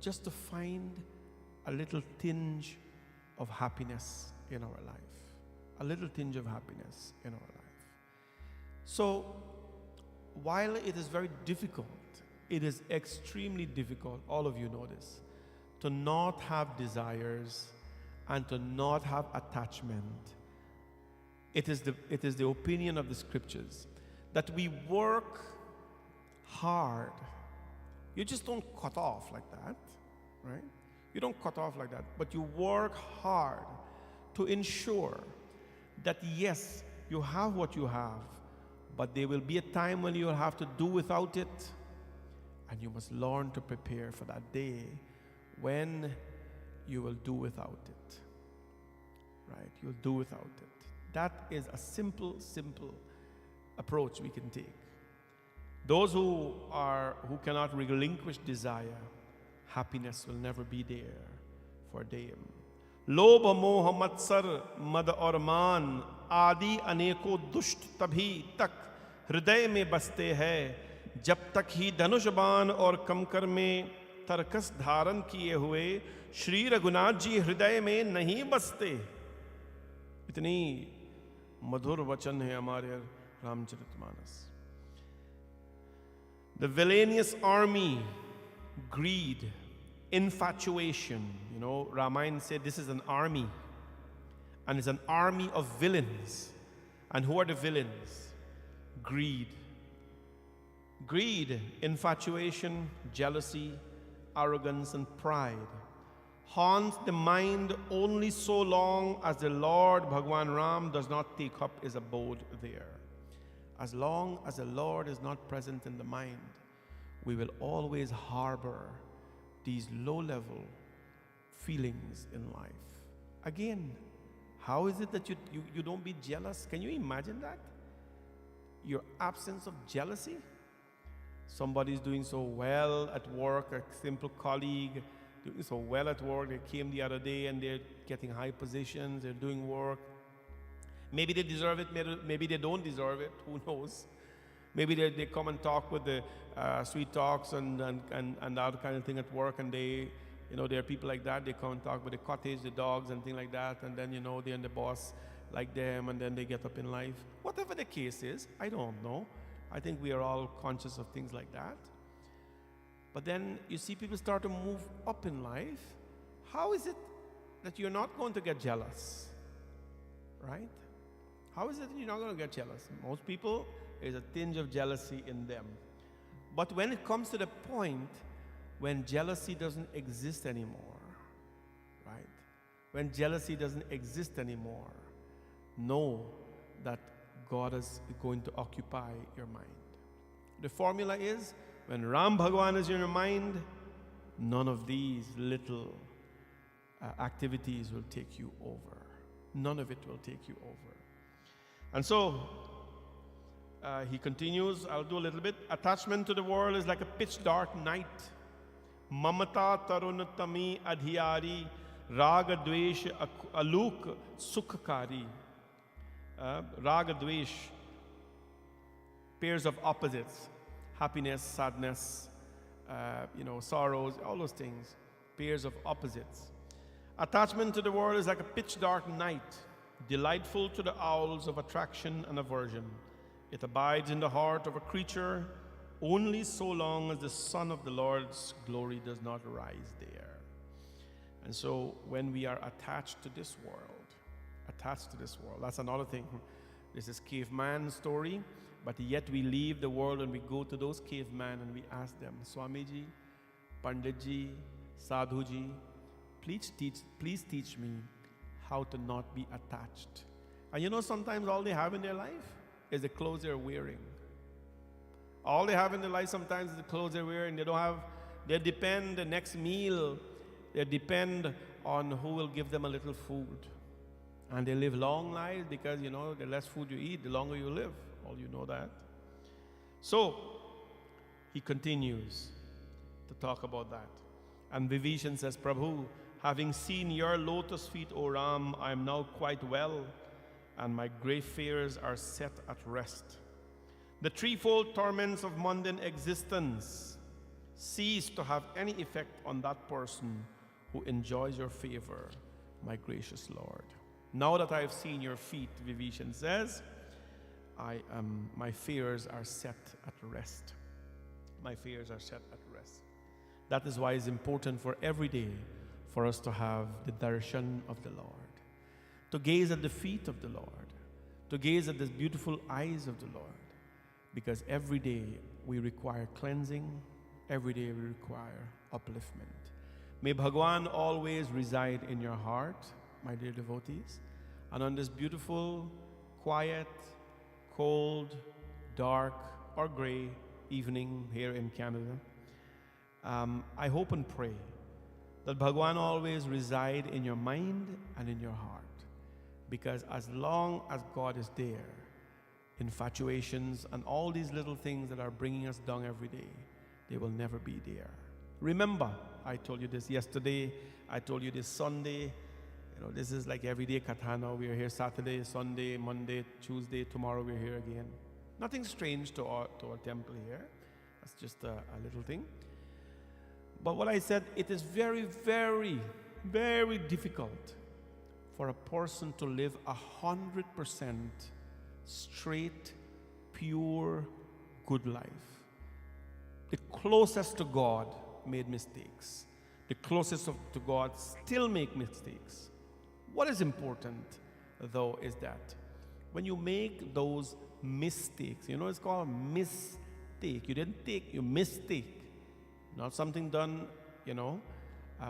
just to find a little tinge of happiness in our life. A little tinge of happiness in our life. So, while it is very difficult, it is extremely difficult, all of you know this, to not have desires and to not have attachment. It is the opinion of the scriptures that we work hard. You just don't cut off like that, right? You don't cut off like that, but you work hard to ensure that yes, you have what you have, but there will be a time when you will have to do without it, and you must learn to prepare for that day when you will do without it, right? You'll do without it. That is a simple approach we can take. Those who cannot relinquish desire, happiness will never be there for them. Lobha moha matsar mad aur maan आदि अनेकों दुष्ट तभी तक हृदय में बसते हैं जब तक ही धनुष बाण और कमकर में तरकस धारण किए हुए श्री रघुनाथ जी हृदय में नहीं बसते। इतनी मधुर वचन है हमारे Ramcharitmanas. The villainous army, greed, infatuation. You know, Ramayana said this is an army, and it's an army of villains. And who are the villains? Greed. Greed, infatuation, jealousy, arrogance, and pride haunt the mind only so long as the Lord Bhagwan Ram does not take up his abode there. As long as the Lord is not present in the mind, we will always harbor these low-level feelings in life. Again, how is it that you don't be jealous? Can you imagine that? Your absence of jealousy? Somebody's doing so well at work, a simple colleague, doing so well at work. They came the other day and they're getting high positions, they're doing work. Maybe they deserve it, maybe they don't deserve it, who knows? Maybe they come and talk with the sweet talks and that kind of thing at work, and they, you know, there are people like that, they come and talk with the cottage, the dogs and things like that, and then, you know, they and the boss like them, and then they get up in life. Whatever the case is, I don't know. I think we are all conscious of things like that. But then you see people start to move up in life. How is it that you're not going to get jealous? Right? How is it that you're not going to get jealous? Most people, there's a tinge of jealousy in them. But when it comes to the point when jealousy doesn't exist anymore, right? When jealousy doesn't exist anymore, know that God is going to occupy your mind. The formula is, when Ram Bhagwan is in your mind, none of these little activities will take you over. None of it will take you over. And so, he continues, I'll do a little bit. Attachment to the world is like a pitch dark night. Mamata tarunatami adhiyari raga dvesh aluk sukhkari. Raga dvesh, pairs of opposites. Happiness, sadness, sorrows, all those things. Pairs of opposites. Attachment to the world is like a pitch dark night, delightful to the owls of attraction and aversion. It abides in the heart of a creature only so long as the sun of the Lord's glory does not rise there. And so when we are attached to this world, that's another thing. This is caveman story, but yet we leave the world and we go to those cavemen and we ask them, Swamiji, Panditji, Sadhuji, please teach me how to not be attached. And you know, sometimes all they have in their life is the clothes they're wearing. All they have in their life sometimes is the clothes they're wearing. They depend the next meal, they depend on who will give them a little food. And they live long lives because, you know, the less food you eat, the longer you live. All you know that. So, he continues to talk about that. And Vibhishan says, Prabhu, having seen your lotus feet, O Ram, I am now quite well, and my grave fears are set at rest. The threefold torments of mundane existence cease to have any effect on that person who enjoys your favor, my gracious Lord. Now that I have seen your feet, Vibhishan says, my fears are set at rest. My fears are set at rest. That is why it's important for every day for us to have the darshan of the Lord, to gaze at the feet of the Lord, to gaze at the beautiful eyes of the Lord, because every day we require cleansing, every day we require upliftment. May Bhagwan always reside in your heart, my dear devotees, and on this beautiful, quiet, cold, dark, or gray evening here in Canada, I hope and pray that Bhagwan always reside in your mind and in your heart. Because as long as God is there, infatuations and all these little things that are bringing us down every day, they will never be there. Remember, I told you this yesterday, I told you this Sunday, This is like everyday katha now. We are here Saturday, Sunday, Monday, Tuesday, tomorrow we're here again. Nothing strange to our temple here. That's just a little thing. But what I said, it is very, very, very difficult for a person to live 100% straight, pure, good life. The closest to God made mistakes. The closest to God still make mistakes. What is important, though, is that when you make those mistakes, it's called mistake. You didn't take, you mistake. Not something done,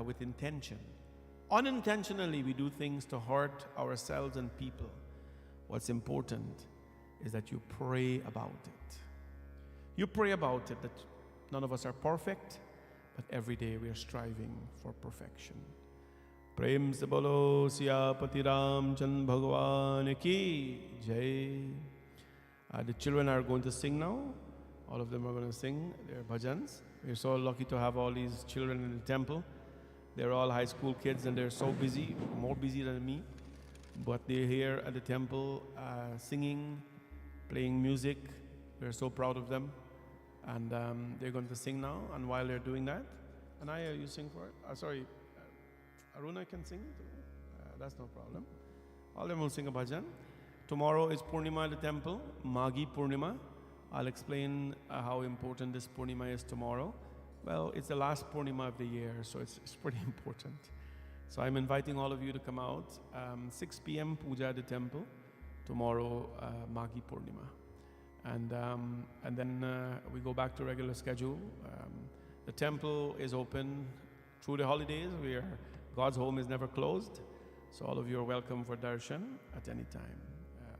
with intention. Unintentionally, we do things to hurt ourselves and people. What's important is that you pray about it. You pray about it, that none of us are perfect, but every day we are striving for perfection. Prem se bolo Siyapati Ramchandra Bhagwan ki Jai. The children are going to sing now. All of them are going to sing their bhajans. We're so lucky to have all these children in the temple. They're all high school kids and they're so busy, more busy than me. But they're here at the temple singing, playing music. We're so proud of them. And they're going to sing now. And while they're doing that, Anaya, you sing for it? Sorry, Aruna can sing too. That's no problem. All of them will sing a bhajan. Tomorrow is Purnima at the temple, Magi Purnima. I'll explain how important this Purnima is tomorrow. Well, it's the last Purnima of the year, so it's pretty important. So I'm inviting all of you to come out. 6 p.m. puja at the temple. Tomorrow, Magi Purnima. And then we go back to regular schedule. The temple is open through the holidays. God's home is never closed. So all of you are welcome for darshan at any time.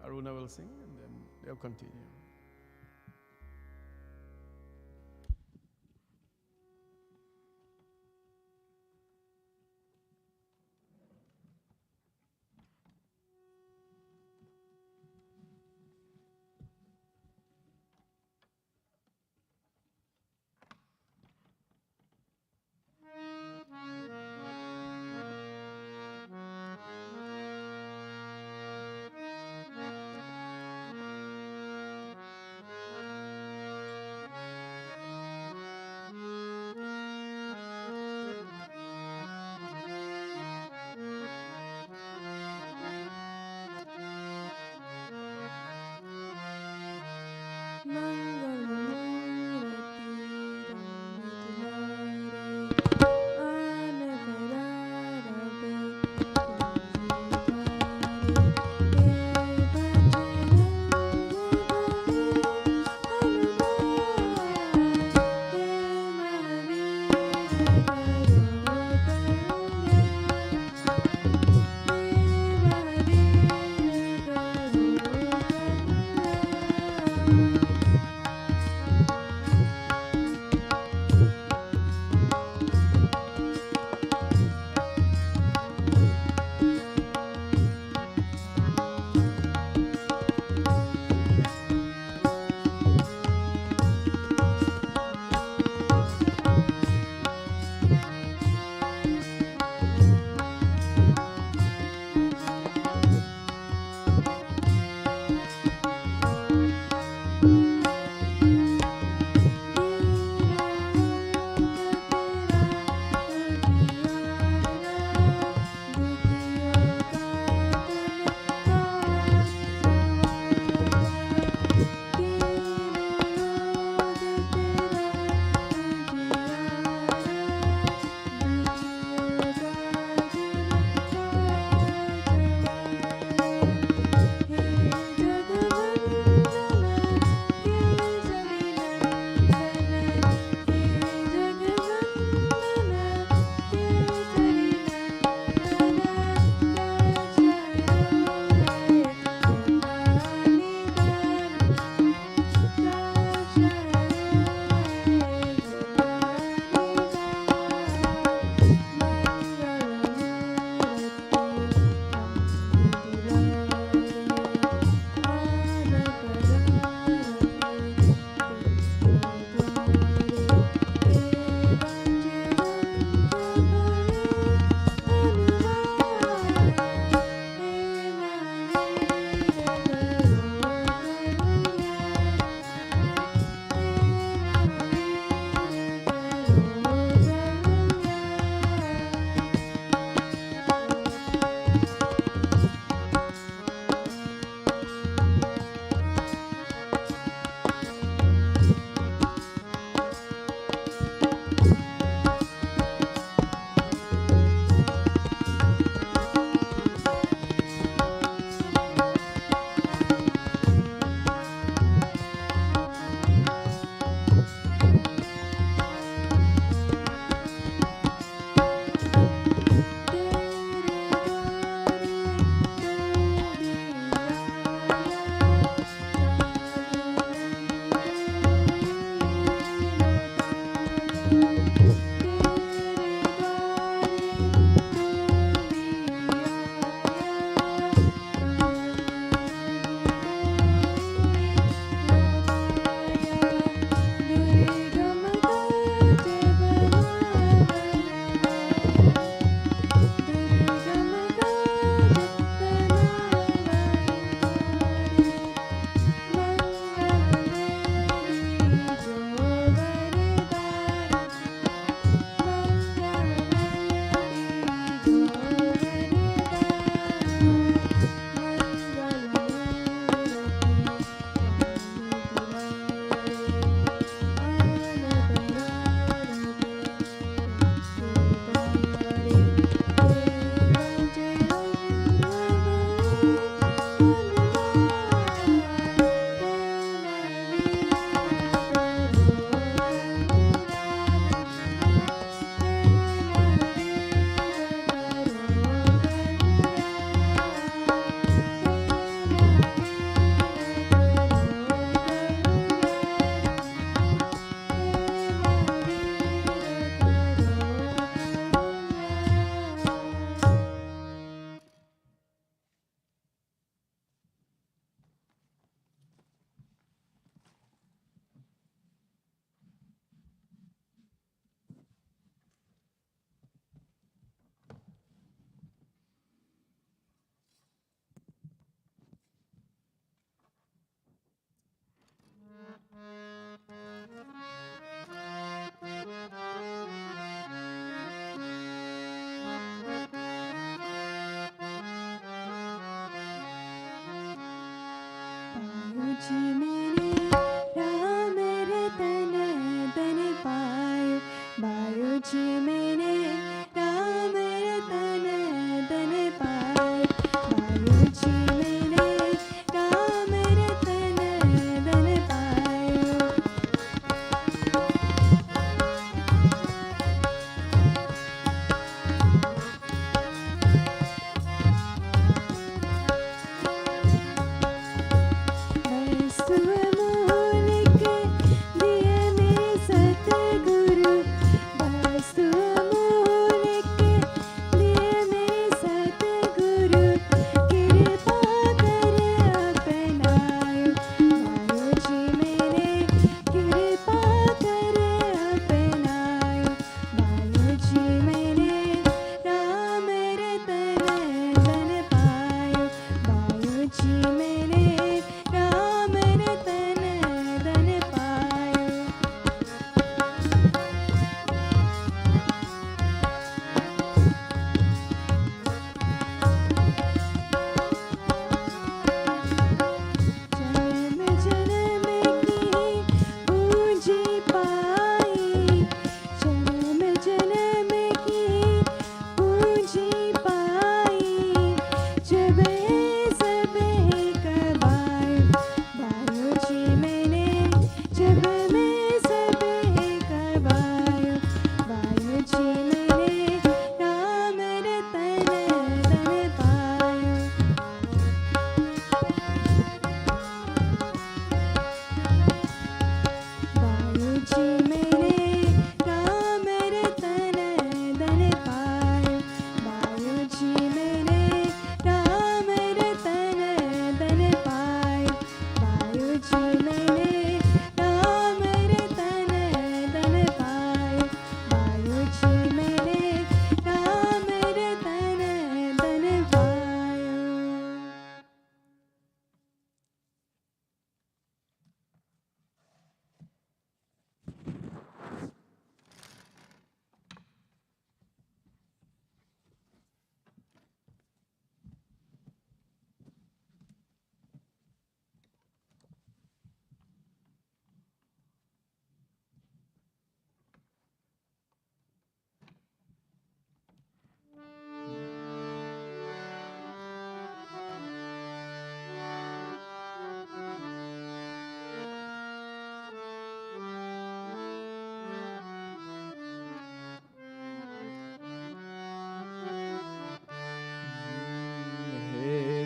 Aruna will sing and then they'll continue.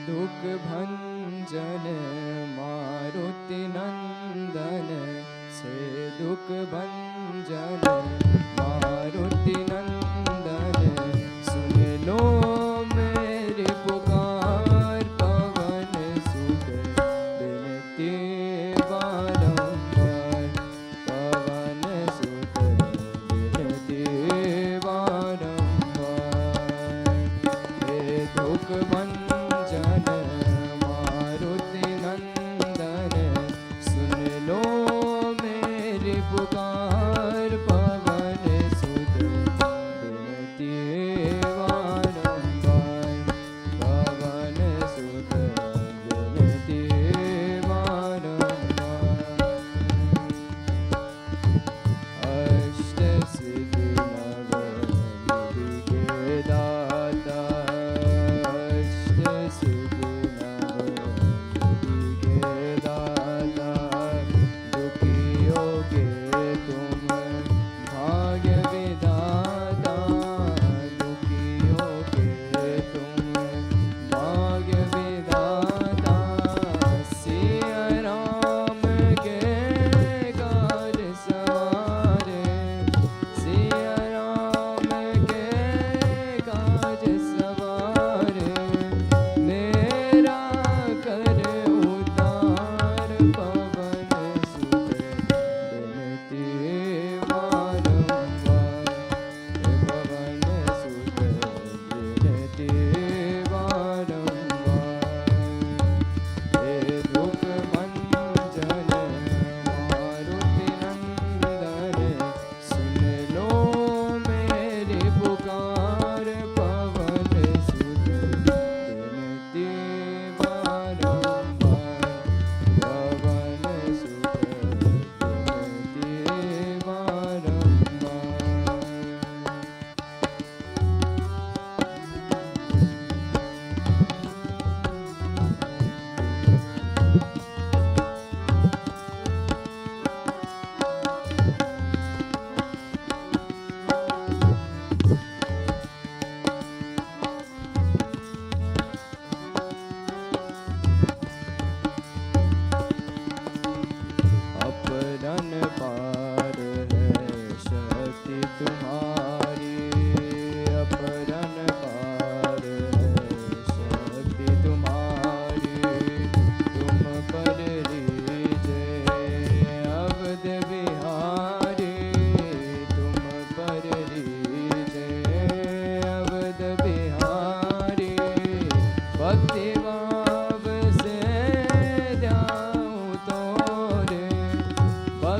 दुख भंजन मारुति नंदन से दुख भंजन मारुति नंदन सुन लो मेरी पुकार पवन सुत बिनती बारंबार पवन सुत बिनती बारंबार हे दुख भंजन मारुति नंदन सुन लो मेरी पुकार पवन सुत बिनती बारंबार।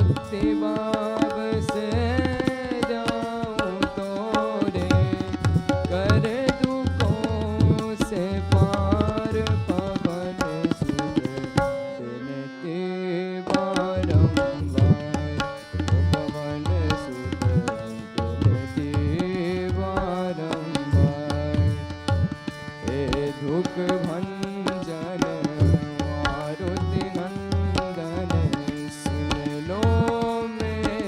भक्ति भाव से जाऊं तोरे, कर दुखों से पार पवन सुत चलते बारंबार, पवन सुत चलते बारंबार। हे दुख भंजन मारुति नंदन, सुन लो मेरी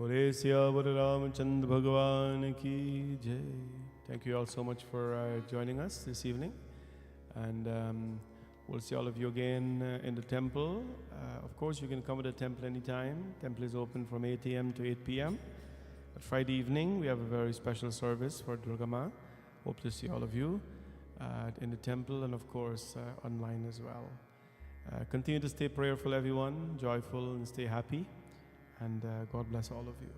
बोले सियावर रामचंद्र भगवान की जय. Thank you all so much for joining us this evening, and we'll see all of you again in the temple. Of course, you can come to the temple anytime. Temple is open from 8 a.m. to 8 p.m. But Friday evening, we have a very special service for Durga Ma. Hope to see all of you in the temple and, of course, online as well. Continue to stay prayerful, everyone, joyful, and stay happy. And God bless all of you.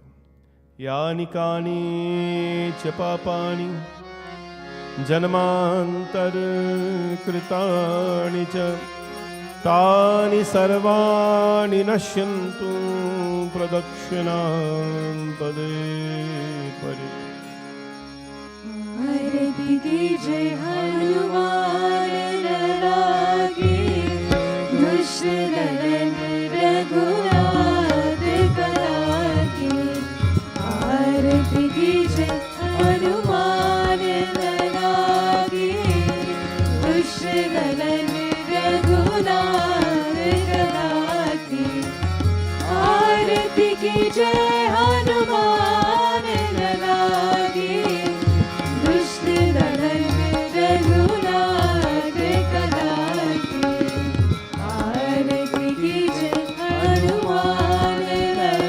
Yani kani cha papani janmantar kritani cha tani sarvani nashyantu pradakshinam pade pare.
आरती कीजिए हनुमान लागे दुष्ट दलन रघुनाथ कलागे. आरती कीजिए हनुमान लागे दुष्ट दलन रघुनाथ कलागे. आरती कीजिए हनुमान लागे दुष्ट दलन रघुनाथ कलागे. आरती कीजिए हनुमान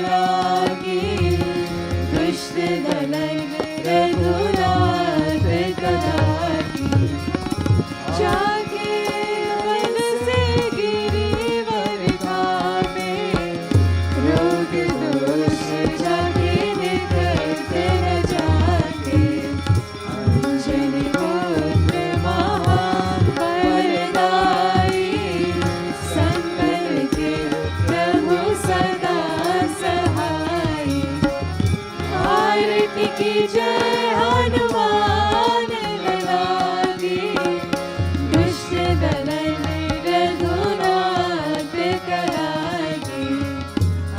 लागे दुष्ट दलन रघुनाथ कलागे. जाके वन से गिरिवर धामे रोग दोष जाके निकलते न जाते. अंजनी पुत्र महाबलदाई संबल के प्रभु सदा सहाय. आरती की जय हनुमान लागे दुष्ट दलन रघुनाथ कलागे.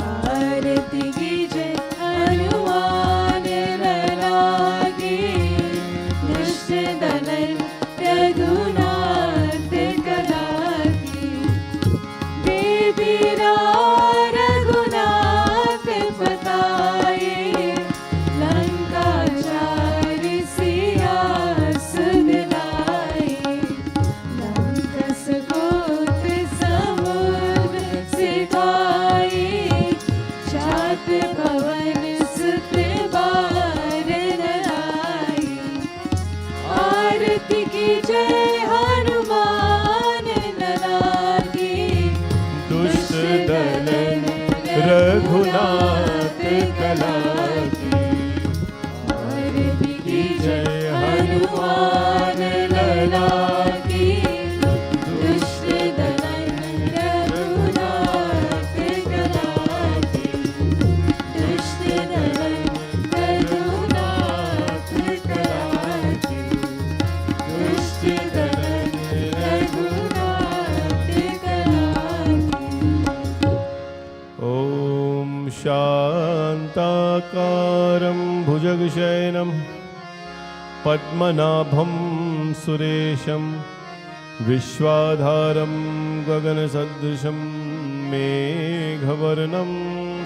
आरती की जय हनुमान लागे दुष्ट दलन रघुनाथ कलागे. बेबीरा रघुनाथ बताए लंका चार सिया सुन लाए. लंकस गोत समुद्र सिखाए चात भवन सुत बार लाए. आरती की जय हनुमान लागे
दुष्ट दलन रघुनाथ कलागे.
आरती की जय हनुमान लागे दुष्ट दलन रघुनाथ कलागे. दुष्ट दलन रघुनाथ कलागे. दुष्ट दलन रघुनाथ कलागे.
ॐ शान्ताकारं भुजगशयनं पद्मनाभं सुरेशं विश्वाधारं गगनसदृशं मेघवर्णं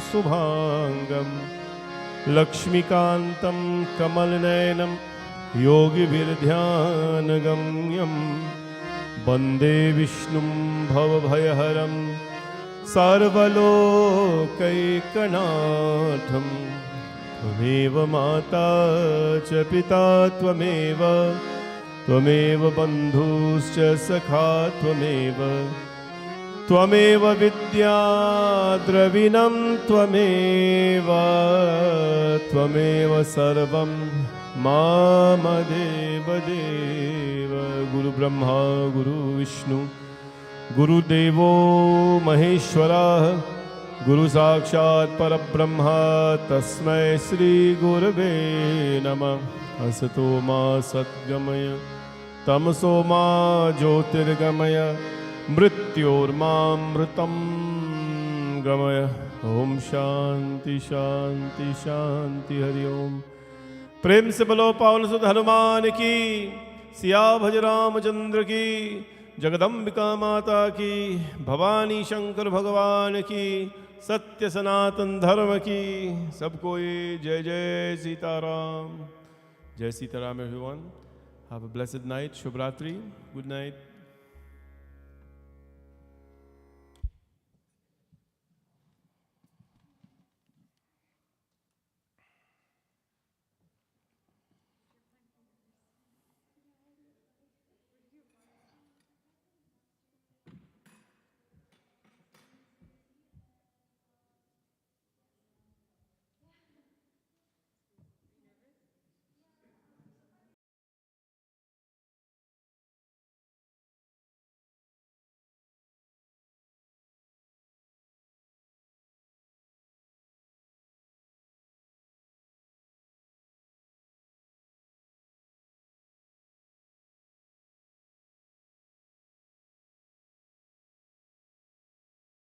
शुभाङ्गं लक्ष्मीकान्तं कमलनयनं योगिभिर्ध्यानगम्यं वन्दे विष्णुं भवभयहरं सर्वलोकैकनाथं. त्वमेव माता च पिता त्वमेव त्वमेव बन्धुश्च सखा त्वमेव त्वमेव विद्या द्रविणं त्वमेव त्वमेव सर्वं मामदेव देव. गुरु ब्रह्मा गुरु विष्णु गुरुदेवो महेश्वरः गुरु साक्षात् परब्रह्मा तस्मै श्री गुरवे नमः. असतो मा सद्गमय तमसो मा ज्योतिर्गमय मृत्योर्मामृतं गमय. ओम शांति शांति शांति हरि ओम. प्रेम से बोलो पावन सुत हनुमान की. सिया भज रामचंद्र की. जगदम्बिका माता की. भवानी शंकर भगवान की. सत्य सनातन धर्म की। सबको ये जय जय सीताराम। जय Sitaram everyone. Have a blessed night. शुभ रात्रि। Good night.